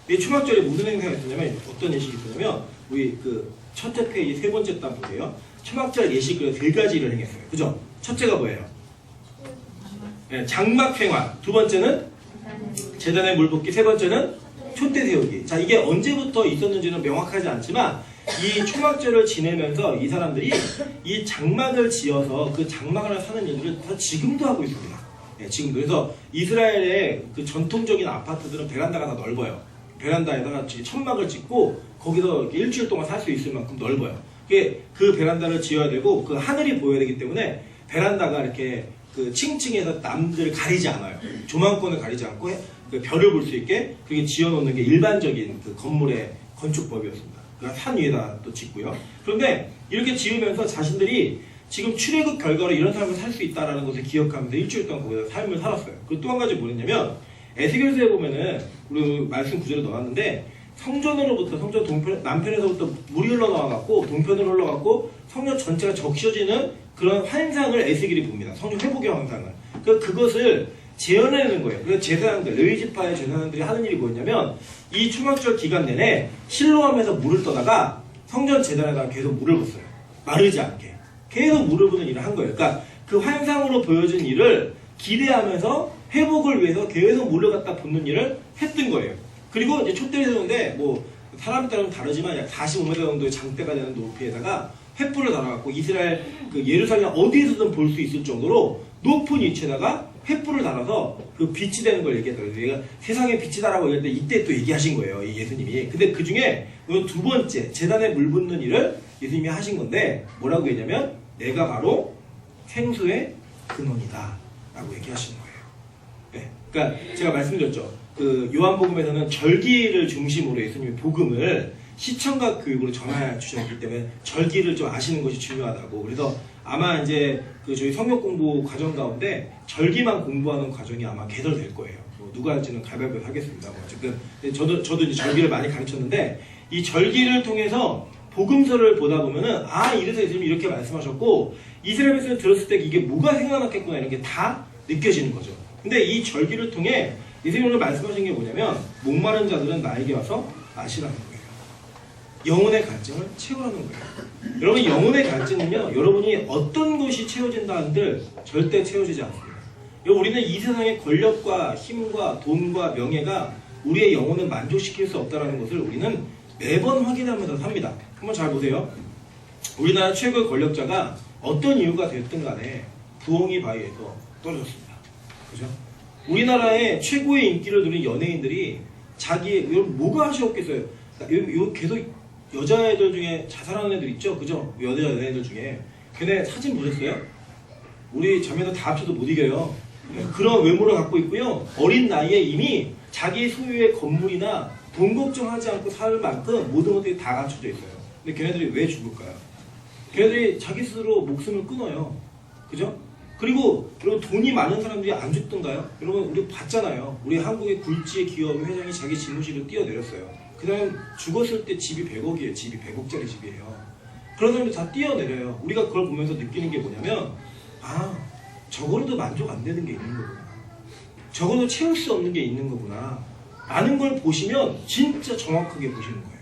이 초막절에 무슨 행사가 있었냐면 어떤 예식이 있었냐면 우리 첫째 페이지 세 번째 단 보세요. 초막절 예식을 세 가지를 행했어요. 그죠? 첫째가 뭐예요? 장막행화. 두 번째는 제단에 물 붓기. 세 번째는 촛대 세우기. 자, 이게 언제부터 있었는지는 명확하지 않지만 이 초막절을 지내면서 이 사람들이 이 장막을 지어서 그 장막을 사는 일들을 다 지금도 하고 있습니다. 지금도. 그래서 이스라엘의 그 전통적인 아파트들은 베란다가 다 넓어요. 베란다에다가 천막을 짓고 거기서 일주일 동안 살 수 있을 만큼 넓어요. 그 베란다를 지어야 되고 그 하늘이 보여야 되기 때문에 베란다가 이렇게 층층해서 남들을 가리지 않아요. 조망권을 가리지 않고 그 별을 볼 수 있게 그렇게 지어놓는 게 일반적인 그 건물의 건축법이었습니다. 그러니까 산 위에다 또 짓고요. 그런데 이렇게 지으면서 자신들이 지금 출애굽 결과로 이런 삶을 살 수 있다는 것을 기억하면서 일주일 동안 거기서 삶을 살았어요. 그리고 또 한 가지 뭐였냐면 에스겔서에 보면은 우리 말씀 구절에 넣었는데 성전으로부터 성전 남편에서부터 물이 흘러나와갖고 동편으로 흘러갖고 성전 전체가 적셔지는 그런 환상을 에스겔이 봅니다. 성전 회복의 환상을. 그것을 재현해내는 거예요. 그래서 제사장들, 레위지파의 제사장들이 하는 일이 뭐였냐면 이 초막절 기간 내내 실로암에서 물을 떠다가 성전 제단에다가 계속 물을 붓어요. 마르지 않게. 계속 물을 부는 일을 한 거예요. 그러니까 그 환상으로 보여진 일을 기대하면서 회복을 위해서 계속 물을 갖다 붓는 일을 했던 거예요. 그리고 이제 촛대를 세우는데 뭐 사람에 따라서 다르지만 약 45m 정도의 장대가 되는 높이에다가 횃불을 달아갖고 이스라엘 예루살렘 어디에서든 볼 수 있을 정도로 높은 위치에다가 횃불을 달아서 그 빛이 되는 걸 얘기했더라고요. 얘가 세상에 빛이다라고 얘기할 때 이때 또 얘기하신 거예요. 이 예수님이. 근데 그 중에 두 번째 제단에 물 붓는 일을 예수님이 하신 건데 뭐라고 했냐면 내가 바로 생수의 근원이다 라고 얘기하시는 거예요. 네. 그러니까 제가 말씀드렸죠. 그 요한복음에서는 절기를 중심으로 예수님이 복음을 시청각 교육으로 전해 주셨기 때문에 절기를 좀 아시는 것이 중요하다고. 그래서 아마 이제 그 저희 성역 공부 과정 가운데 절기만 공부하는 과정이 아마 개설될 거예요. 뭐 누가 할지는 가위바위보 하겠습니다. 뭐 지금 저도 이제 절기를 많이 가르쳤는데 이 절기를 통해서 복음서를 보다 보면은 아 이래서 예수님이 이렇게 말씀하셨고 이스라엘 백성을 들었을 때 이게 뭐가 생각났겠구나 이런 게 다 느껴지는 거죠. 근데 이 절기를 통해 예수님이 오늘 말씀하신 게 뭐냐면 목마른 자들은 나에게 와서 마시라는 거예요. 영혼의 갈증을 채우라는 거예요. 여러분 영혼의 갈증은요 여러분이 어떤 것이 채워진다 한들 절대 채워지지 않습니다. 우리는 이 세상의 권력과 힘과 돈과 명예가 우리의 영혼을 만족시킬 수 없다는 것을 우리는 매번 확인하면서 삽니다. 한번 잘 보세요. 우리나라 최고의 권력자가 어떤 이유가 됐든 간에 부엉이 바위에서 떨어졌습니다. 그죠? 우리나라의 최고의 인기를 누린 연예인들이 여러분 뭐가 하시었겠어요? 계속 여자애들 중에 자살하는 애들 있죠? 그죠? 여자 연예인들 중에 걔네 사진 보셨어요? 우리 자매들 다 합쳐도 못 이겨요. 그런 외모를 갖고 있고요. 어린 나이에 이미 자기 소유의 건물이나 돈 걱정하지 않고 살 만큼 모든 것들이 다 갖춰져 있어요. 근데 걔네들이 왜 죽을까요? 걔네들이 자기 스스로 목숨을 끊어요. 그죠? 그리고 여러분 돈이 많은 사람들이 안 죽던가요? 여러분 우리 봤잖아요. 우리 한국의 굴지의 기업 회장이 자기 집무실을 뛰어내렸어요. 그 다음 죽었을 때 집이 100억이에요. 집이 100억짜리 집이에요. 그런 사람들 다 뛰어내려요. 우리가 그걸 보면서 느끼는 게 뭐냐면 아 저거로도 만족 안 되는 게 있는 거구나. 저거도 채울 수 없는 게 있는 거구나. 라는 걸 보시면 진짜 정확하게 보시는 거예요.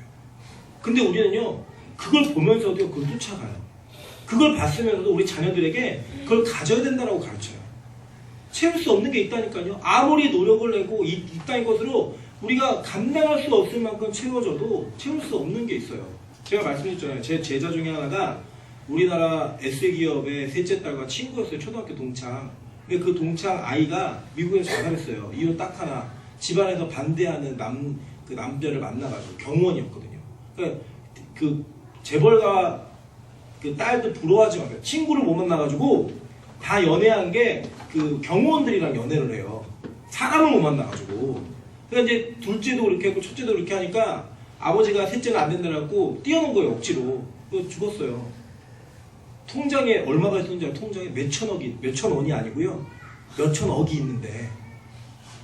근데 우리는요 그걸 보면서도 그걸 쫓아가요. 그걸 봤으면서도 우리 자녀들에게 그걸 가져야 된다고 가르쳐요. 채울 수 없는 게 있다니까요. 아무리 노력을 내고 이따인 것으로 우리가 감당할 수 없을 만큼 채워져도 채울 수 없는 게 있어요. 제가 말씀드렸잖아요. 제 제자 중에 하나가 우리나라 S기업의 셋째 딸과 친구였어요. 초등학교 동창. 근데 그 동창 아이가 미국에서 자살했어요. 이유 딱 하나. 집안에서 반대하는 남자를 만나가지고 경호원이었거든요. 그러니까 그 재벌가 그 딸도 부러워하지 마세요. 친구를 못 만나가지고 다 연애한 게 그 경호원들이랑 연애를 해요. 사람을 못 만나가지고. 그러니까 이제 둘째도 그렇게 했고 첫째도 그렇게 하니까 아버지가 셋째는 안 된다고 뛰어놓은 거예요. 억지로. 죽었어요. 통장에 얼마가 있었는지 통장에 몇천 원이 아니고요. 몇천억이 있는데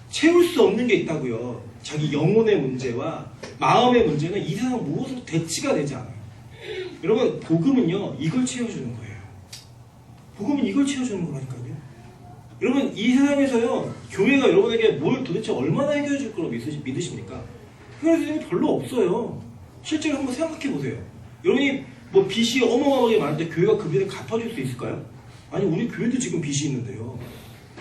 채울 수 없는 게 있다고요. 자기 영혼의 문제와 마음의 문제는 이 세상 무엇으로 대치가 되지 않아요. 여러분 복음은요 이걸 채워주는 거예요. 복음은 이걸 채워주는 거라니까요. 여러분 이 세상에서요 교회가 여러분에게 뭘 도대체 얼마나 해결해 줄 거라고 믿으십니까? 해결해 줄 게 별로 없어요. 실제로 한번 생각해 보세요. 여러분이 뭐 빚이 어마어마하게 많은데 교회가 그 빚을 갚아줄 수 있을까요? 아니 우리 교회도 지금 빚이 있는데요.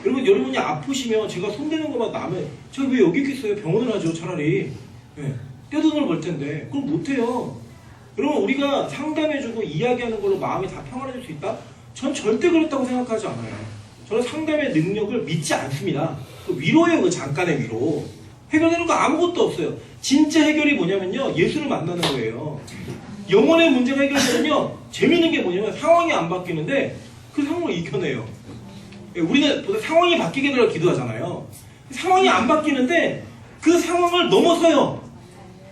여러분이 아프시면 제가 손대는 것만 나면 제가 왜 여기 있겠어요? 병원을 하죠 차라리. 네. 떼돈을 벌 텐데 그걸 못해요. 여러분 우리가 상담해주고 이야기하는 걸로 마음이 다 평안해질 수 있다? 전 절대 그렇다고 생각하지 않아요. 저는 상담의 능력을 믿지 않습니다. 그 위로예요. 그 잠깐의 위로. 해결되는 거 아무것도 없어요. 진짜 해결이 뭐냐면요 예수를 만나는 거예요. 영혼의 문제가 해결되면요 재밌는 게 뭐냐면 상황이 안 바뀌는데 그 상황을 이겨내요. 우리는 보통 상황이 바뀌게 되라 기도하잖아요. 상황이 안 바뀌는데 그 상황을 넘어서요.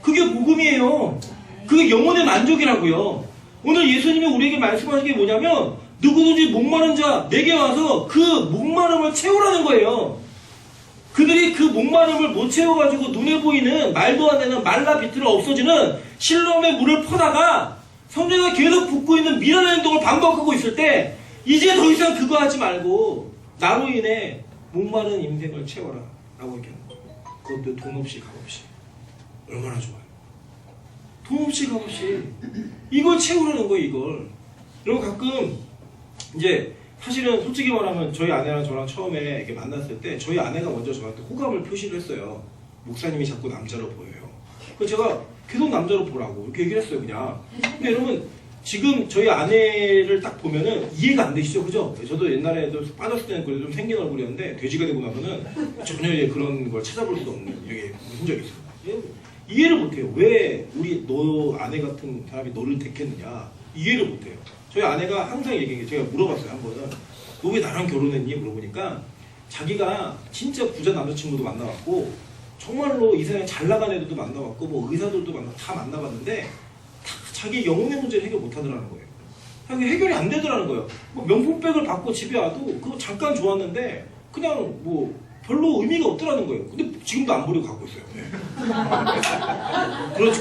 그게 복음이에요. 그게 영혼의 만족이라고요. 오늘 예수님이 우리에게 말씀하신 게 뭐냐면 누구든지 목마른 자 내게 와서 그 목마름을 채우라는 거예요. 그들이 그 목마름을 못 채워가지고 눈에 보이는 말도 안 되는 말라 비틀어 없어지는 실로암의 물을 퍼다가 성령이 계속 붓고 있는 미련한 행동을 반복하고 있을 때 이제 더 이상 그거 하지 말고 나로 인해 목마른 인생을 채워라 라고 얘기하는 거예요. 그것도 돈 없이 값 없이. 얼마나 좋아요. 돈 없이 값 없이 이걸 채우라는 거예요. 이걸. 여러분 가끔 이제 사실은 솔직히 말하면 저희 아내랑 저랑 처음에 이렇게 만났을 때 저희 아내가 먼저 저한테 호감을 표시를 했어요. 목사님이 자꾸 남자로 보여요. 그래서 제가 계속 남자로 보라고 이렇게 얘기를 했어요. 그냥. 근데 여러분 지금 저희 아내를 딱 보면은 이해가 안 되시죠? 그죠? 저도 옛날에 좀 빠졌을 때는 그래도 좀 생긴 얼굴이었는데 돼지가 되고 나서는 전혀 이제 그런 걸 찾아볼 수 없는 이게 흔적이 있어요. 이해를 못해요. 왜 너 아내 같은 사람이 너를 택했느냐. 이해를 못해요. 저희 아내가 항상 얘기한 게 제가 물어봤어요. 한 번은 너 왜 나랑 결혼했니? 물어보니까 자기가 진짜 부자 남자친구도 만나봤고 정말로 이 세상에 잘 나간 애들도 만나봤고 뭐 의사들도 다 만나봤는데 다 자기 영혼의 문제를 해결 못하더라는 거예요. 자기 해결이 안 되더라는 거예요. 뭐 명품백을 받고 집에 와도 그거 잠깐 좋았는데 그냥 뭐 별로 의미가 없더라는 거예요. 근데 지금도 안 버리고 갖고 있어요. 네.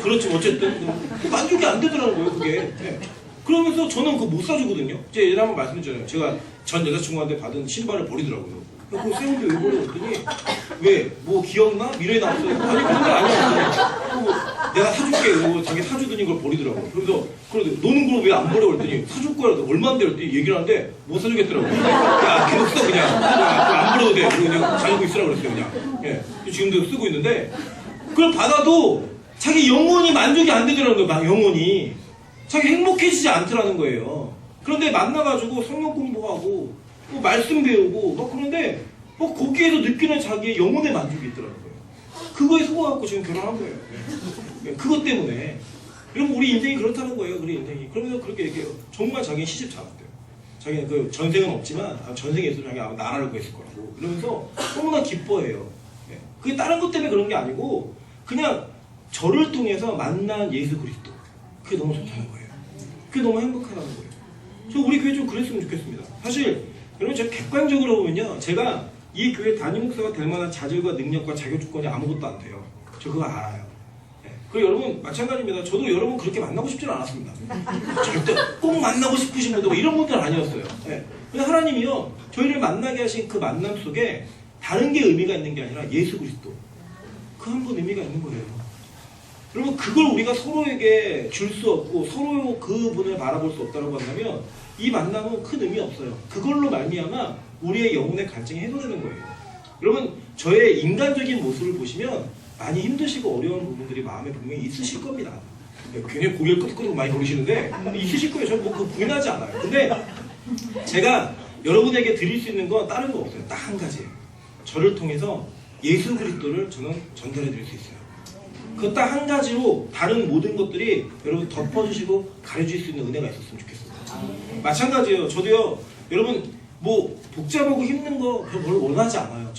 그렇지 어쨌든 만족이 안 되더라는 거예요 그게. 네. 그러면서 저는 그거 못 사주거든요. 제가 예전에 한번 말씀드렸잖아요. 제가 전 여자친구한테 받은 신발을 버리더라고요. 그거 세운데 왜 버려? 그랬더니 왜? 뭐 기억나? 미래에 나왔어요? 아니 그런 게 아니야. 뭐 내가 사줄게. 이러고 자기 사주더니 그걸 버리더라고요. 그래서 너는 그걸 왜 안 버려? 그랬더니 사줄 거야. 얼마인데? 그랬더니 얘기를 하는데 못 사주겠더라고요. 야 계속 써 그냥. 안 버려도 돼. 그리고 그냥 가지고 있으라고 그랬어요 그냥. 예. 지금도 쓰고 있는데 그걸 받아도 자기 영혼이 만족이 안 되더라는 거예요. 막 영혼이. 자기 행복해지지 않더라는 거예요. 그런데 만나가지고 성경 공부하고 뭐 말씀 배우고 막 그런데 뭐 거기에서 느끼는 자기의 영혼의 만족이 있더라는 거예요. 그거에 속아갖고 지금 결혼한 거예요. 네. 그것 때문에. 여러분 우리 인생이 그렇다는 거예요. 우리 인생이. 그러면서 그렇게 얘기해요. 정말 자기는 시집 잘했대요. 자기는 그 전생은 없지만 전생에 있어도 자기가 아마 나라를 구했을 거라고. 그러면서 너무나 기뻐해요. 네. 그게 다른 것 때문에 그런 게 아니고 그냥 저를 통해서 만난 예수 그리스도. 그게 너무 좋다는 거예요. 그게 너무 행복하다는 거예요. 저 우리 교회 좀 그랬으면 좋겠습니다. 사실 여러분 제가 객관적으로 보면요. 제가 이 교회 담임 목사가 될 만한 자질과 능력과 자격 조건이 아무것도 안 돼요. 저 그거 알아요. 네. 그리고 여러분 마찬가지입니다. 저도 여러분 그렇게 만나고 싶지는 않았습니다. 절대 꼭 만나고 싶으신 분들 이런 분들은 아니었어요. 네. 근데 하나님이요. 저희를 만나게 하신 그 만남 속에 다른 게 의미가 있는 게 아니라 예수 그리스도. 그 한 분 의미가 있는 거예요. 여러분 그걸 우리가 서로에게 줄 수 없고 서로 그분을 바라볼 수 없다고 한다면 이 만남은 큰 의미 없어요. 그걸로 말미암아 우리의 영혼의 갈증이 해소되는 거예요. 여러분 저의 인간적인 모습을 보시면 많이 힘드시고 어려운 부분들이 마음에 분명히 있으실 겁니다. 굉장히 고개를 끄덕끄덕 많이 돌리시는데 있으실 거예요. 저 뭐 그거 부인하지 않아요. 근데 제가 여러분에게 드릴 수 있는 건 다른 거 없어요. 딱 한 가지예요. 저를 통해서 예수 그리스도를 저는 전달해 드릴 수 있어요. 그 딱 한 가지로 다른 모든 것들이 여러분 덮어주시고 가려줄 수 있는 은혜가 있었으면 좋겠습니다. 마찬가지예요. 저도요. 여러분 뭐 복잡하고 힘든 거 별로 원하지 않아요.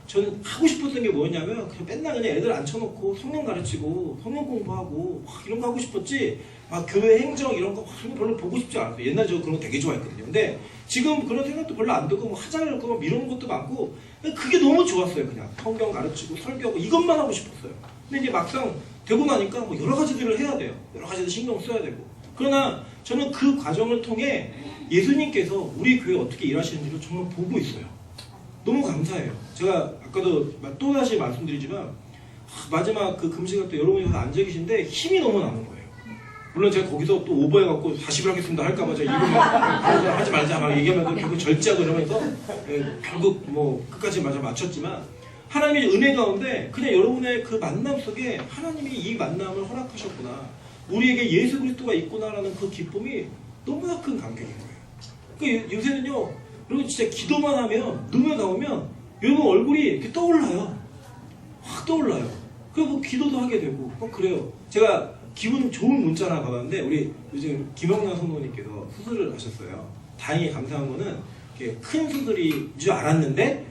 저는 하고 싶었던 게 뭐였냐면 그냥 맨날 그냥 애들 앉혀놓고 성경 가르치고 성경 공부하고 이런 거 하고 싶었지 막 교회 행정 이런 거 별로 보고 싶지 않았어요. 옛날에 저 그런 거 되게 좋아했거든요. 근데 지금 그런 생각도 별로 안 들고 뭐 하자를 거 미루는 것도 많고 그게 너무 좋았어요. 그냥 성경 가르치고 설교하고 이것만 하고 싶었어요. 근데 이제 막상 되고 나니까 뭐 여러 가지들을 해야 돼요. 여러 가지들 신경 써야 되고. 그러나 저는 그 과정을 통해 예수님께서 우리 교회에 어떻게 일하시는지를 정말 보고 있어요. 너무 감사해요. 제가 아까도 또다시 말씀드리지만 마지막 그 금식할 때 여러분이 앉아 계신데 힘이 너무 나는 거예요. 물론 제가 거기서 또 오버해갖고 40일 하겠습니다 할까봐 제가 이거만 하지 말자 막 얘기하면서 결국 절제하고 이러면서 결국 뭐 끝까지 맞췄지만 하나님의 은혜 가운데 그냥 여러분의 그 만남 속에 하나님이 이 만남을 허락하셨구나. 우리에게 예수 그리스도가 있구나라는 그 기쁨이 너무나 큰 감격인 거예요. 그러니까 요새는요, 여러분 진짜 기도만 하면, 눈을 감으면 여러분 얼굴이 이렇게 떠올라요. 확 떠올라요. 그리고 뭐 기도도 하게 되고, 그래요. 제가 기분 좋은 문자 하나 받았는데, 우리 요즘 김영란 성도님께서 수술을 하셨어요. 다행히 감사한 거는 큰 수술인 줄 알았는데,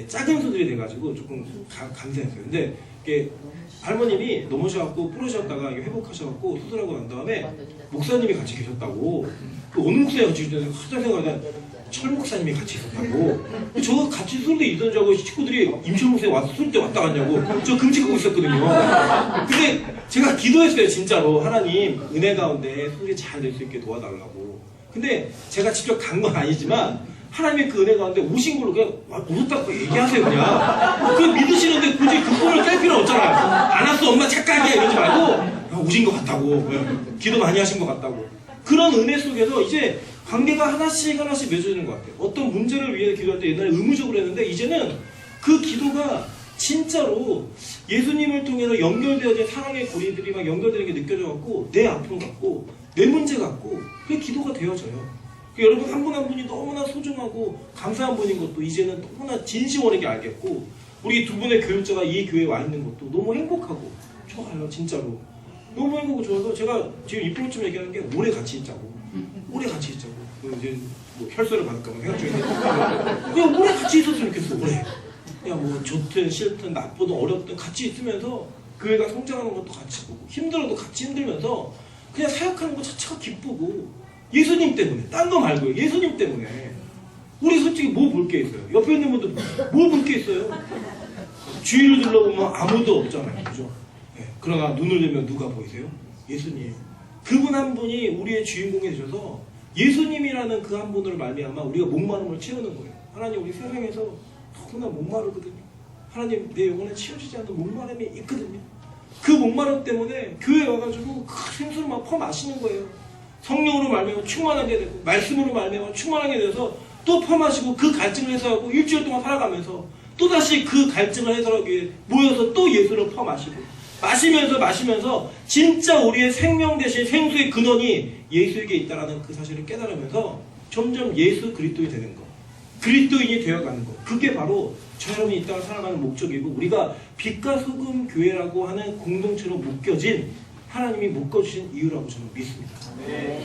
작은 수술이 돼가지고 조금 감사했어요. 근데 할머님이 넘어져갖고 부러졌다가 회복하셔갖고 수술하고 난 다음에 목사님이 같이 계셨다고. 어느 목사님이 같이 계셨다고 하자 생각하다 철 목사님이 같이 있었다고. 저 같이 수술대 있던 줄 알고 친구들이 임철 목사님 와서 수술 때 왔다 갔냐고. 저 금식하고 있었거든요. 근데 제가 기도했어요. 진짜로. 하나님 은혜 가운데 수술이 잘 될 수 있게 도와달라고. 근데 제가 직접 간 건 아니지만 하나님의 그 은혜 가운데 오신 걸로 그냥 오셨다고 얘기하세요 그냥. 그걸 믿으시는데 굳이 그 꿈을 깰 필요 없잖아요. 안 왔어 엄마 착각이야 이러지 말고 오신 것 같다고. 기도 많이 하신 것 같다고. 그런 은혜 속에서 이제 관계가 하나씩 맺어지는 것 같아요. 어떤 문제를 위해 기도할 때 옛날에 의무적으로 했는데 이제는 그 기도가 진짜로 예수님을 통해서 연결되어진 사랑의 고리들이 막 연결되는 게 느껴져갖고 내 아픔 같고 내 문제 같고 그게 기도가 되어져요. 여러분 한 분 한 분이 너무나 소중하고 감사한 분인 것도 이제는 너무나 진심어리게 알겠고 우리 두 분의 교육자가 이 교회에 와 있는 것도 너무 행복하고 좋아요. 진짜로 너무 행복하고 좋아서 제가 지금 이 프로쯤 얘기하는 게 오래 같이 있자고. 오래 같이 있자고. 이제 뭐 혈서를 받을까 봐 생각 중인데 그냥 오래 같이 있었으면 좋겠어. 오래. 그냥 뭐 좋든 싫든 나쁘든 어렵든 같이 있으면서 그 애가 성장하는 것도 같이 보고 힘들어도 같이 힘들면서 그냥 사역하는 것 자체가 기쁘고 예수님 때문에 딴 거 말고요. 예수님 때문에 우리 솔직히 뭐 볼 게 있어요. 옆에 있는 분들 뭐 볼 게 있어요. 주위를 둘러보면 아무도 없잖아요. 그죠? 네. 그러나 눈을 들면 누가 보이세요? 예수님. 그분 한 분이 우리의 주인공이 되셔서 예수님이라는 그 한 분으로 말미암아 우리가 목마름을 채우는 거예요. 하나님 우리 세상에서 너무나 목마르거든요. 하나님 내 영혼에 채워지지 않는 목마름이 있거든요. 그 목마름 때문에 교회에 와가지고 그 생수를 막 퍼마시는 거예요. 성령으로 말미암아 충만하게 되고 말씀으로 말미암아 충만하게 돼서 또 퍼마시고 그 갈증을 해소하고 일주일 동안 살아가면서 또다시 그 갈증을 해소하기 위해 모여서 또 예수를 퍼마시고 마시면서 진짜 우리의 생명 대신 생수의 근원이 예수에게 있다는 그 사실을 깨달으면서 점점 예수 그리스도인이 되는 거, 그리스도인이 되어가는 거, 그게 바로 저 여러분이 이 땅을 살아가는 목적이고 우리가 빛과 소금 교회라고 하는 공동체로 묶여진 하나님이 묶어주신 이유라고 저는 믿습니다.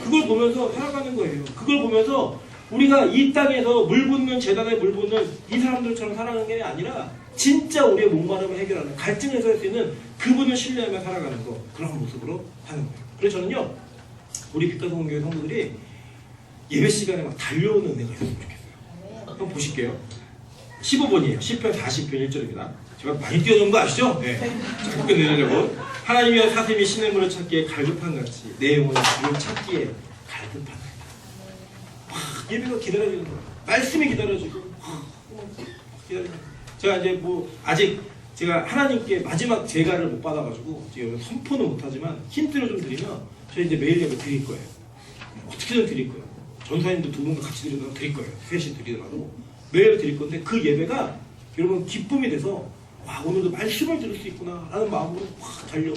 그걸 보면서 살아가는 거예요. 그걸 보면서 우리가 이 땅에서 물 붓는 재단에 물 붓는 이 사람들처럼 살아가는 게 아니라 진짜 우리의 목마름을 해결하는 갈증을 해소할 수 있는 그분을 신뢰하며 살아가는 거, 그런 모습으로 하는 거예요. 그래서 저는요 우리 빛과 소금 교회 성도들이 예배 시간에 막 달려오는 은혜가 있었으면 좋겠어요. 한번 보실게요. 15번이에요. 시편 40편 1절입니다. 제가 많이 뛰어놓은 거 아시죠? 네. 자, 끝내려고. 하나님이여 사슴이 신의 물을 찾기에 갈급한 같이 내 영혼이 주를 찾기에 갈급하다. 예배가 기다려지는 거예요. 말씀이 기다려지고 기다려지는 거예요. 제가 이제 뭐 아직 제가 하나님께 마지막 제가를 못 받아가지고 지금 선포는 못하지만 힌트를 좀 드리면 저희 이제 매일 예배 드릴 거예요. 어떻게든 드릴 거예요. 전사님도 두 분과 같이 드리더라도 드릴 거예요. 셋이 드리더라도 매일 드릴 건데 그 예배가 여러분 기쁨이 돼서 와 오늘도 말씀을 들을 수 있구나 라는 마음으로 확 달려.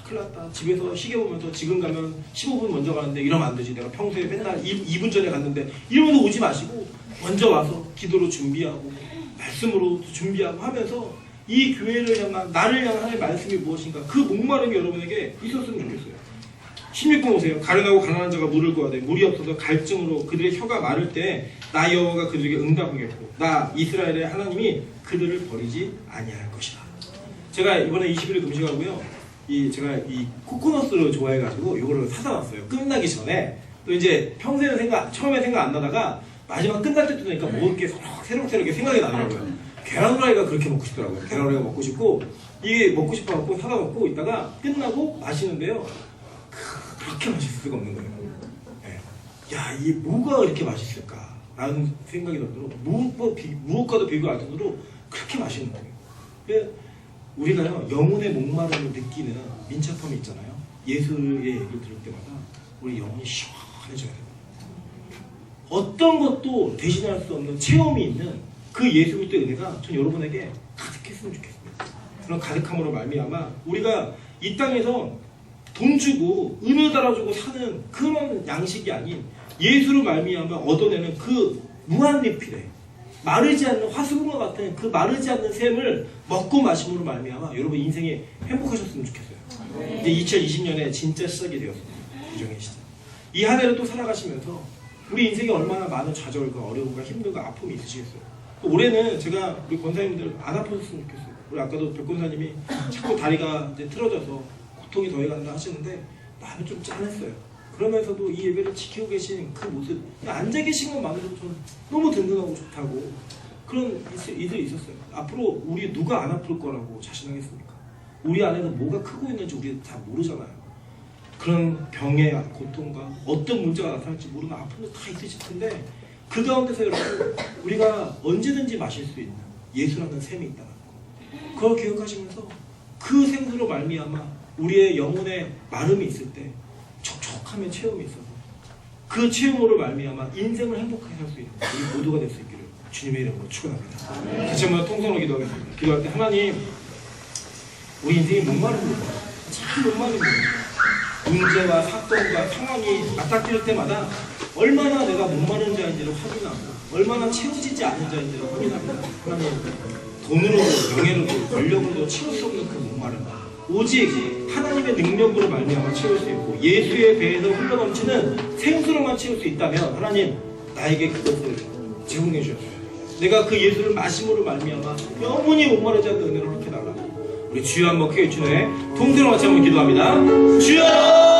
큰일 났다. 집에서 시계 보면서 지금 가면 15분 먼저 가는데 이러면 안 되지. 내가 평소에 맨날 2분 전에 갔는데 이러면서 오지 마시고 먼저 와서 기도로 준비하고 말씀으로 준비하고 하면서 이 교회를 향한 나를 향한 하나님의 말씀이 무엇인가 그 목마름이 여러분에게 있었으면 좋겠어요. 16번 오세요. 가련하고 가난한 자가 물을 구하되 물이 없어서 갈증으로 그들의 혀가 마를 때 나 여호와가 그들에게 응답하겠고 나 이스라엘의 하나님이 그들을 버리지 아니할 것이다. 제가 이번에 20일을 금식하고요. 제가 이 코코넛을 좋아해가지고 이거를 사다 놨어요. 끝나기 전에. 또 이제 평소에는 처음에 생각 안 나다가 마지막 끝날 때 되니까 먹을 게 새록새록 생각이 나더라고요. 계란 후라이가 그렇게 먹고 싶더라고요. 계란 후라이가 먹고 싶고 이게 먹고 싶어갖고 사다 놓고 있다가 끝나고 마시는데요. 그렇게 맛있을 수가 없는 거예요. 네. 야, 이게 뭐가 이렇게 맛있을까? 라는 생각이 들도록 무엇과도 비교가 안 되도록 그렇게 맛있는 거예요. 우리가요 영혼의 목마름을 느끼는 민첩함이 있잖아요. 예수의 얘기를 들을 때마다 우리 영혼이 시원해져야 돼요. 어떤 것도 대신할 수 없는 체험이 있는 그 예수 그리스도의 은혜가 전 여러분에게 가득했으면 좋겠습니다. 그런 가득함으로 말미암아 우리가 이 땅에서 돈 주고 은혜 달아주고 사는 그런 양식이 아닌 예수로 말미암아 얻어내는 그 무한리필에 마르지 않는 화수분과 같은 그 마르지 않는 샘을 먹고 마심으로 말미암아 여러분 인생이 행복하셨으면 좋겠어요. 이제 2020년에 진짜 시작이 되었습니다. 부정의 시작. 이 한 해를 또 살아가시면서 우리 인생에 얼마나 많은 좌절과 어려움과 힘듦과 아픔이 있으시겠어요. 올해는 제가 우리 권사님들 안 아프셨으면 좋겠어요. 우리 아까도 백 권사님이 자꾸 다리가 이제 틀어져서 고통이 더해간다 하시는데 마음이 좀 짠했어요. 그러면서도 이 예배를 지키고 계신 그 모습, 앉아 계신 것만으로도 좀 너무 든든하고 좋다고 그런 일들이 있었어요. 앞으로 우리 누가 안 아플 거라고 자신하겠습니까? 우리 안에는 뭐가 크고 있는지 우리 다 모르잖아요. 그런 병의 고통과 어떤 문제가 나타날지 모르는 아픔도 다 있으실 텐데 그 가운데서 여러분 우리가 언제든지 마실 수 있는 예수라는 샘이 있다는 거 그걸 기억하시면서 그 생수로 말미암아 우리의 영혼에 마름이 있을 때 촉촉함의 체험이 있어서 그 체험으로 말미암아 인생을 행복하게 살 수 있는 우리 모두가 될 수 있기를 주님의 이름으로 축원합니다. 같이 한번 통성으로 기도하겠습니다. 기도할 때 하나님 우리 인생이 목마릅니다. 참 목마릅니다. 문제와 사건과 상황이 맞닥뜨릴 때마다 얼마나 내가 목마른 자인지를 확인하고 얼마나 채워지지 않은 자인지를 확인합니다. 하나님 돈으로도 명예로도 권력으로도 채울 수 없는 그 목마름 오직 하나님의 능력으로 말미암아 채울 수 있고 예수의 배에서 흘러넘치는 생수로만 채울 수 있다면 하나님 나에게 그것을 제공해 주옵소서. 내가 그 예수를 마심으로 말미암아 영원히 목마르지 않는 은혜를 이렇게 달라고 우리 주여 한번 크게 외치네 통성으로 같이 한번 기도합니다. 주여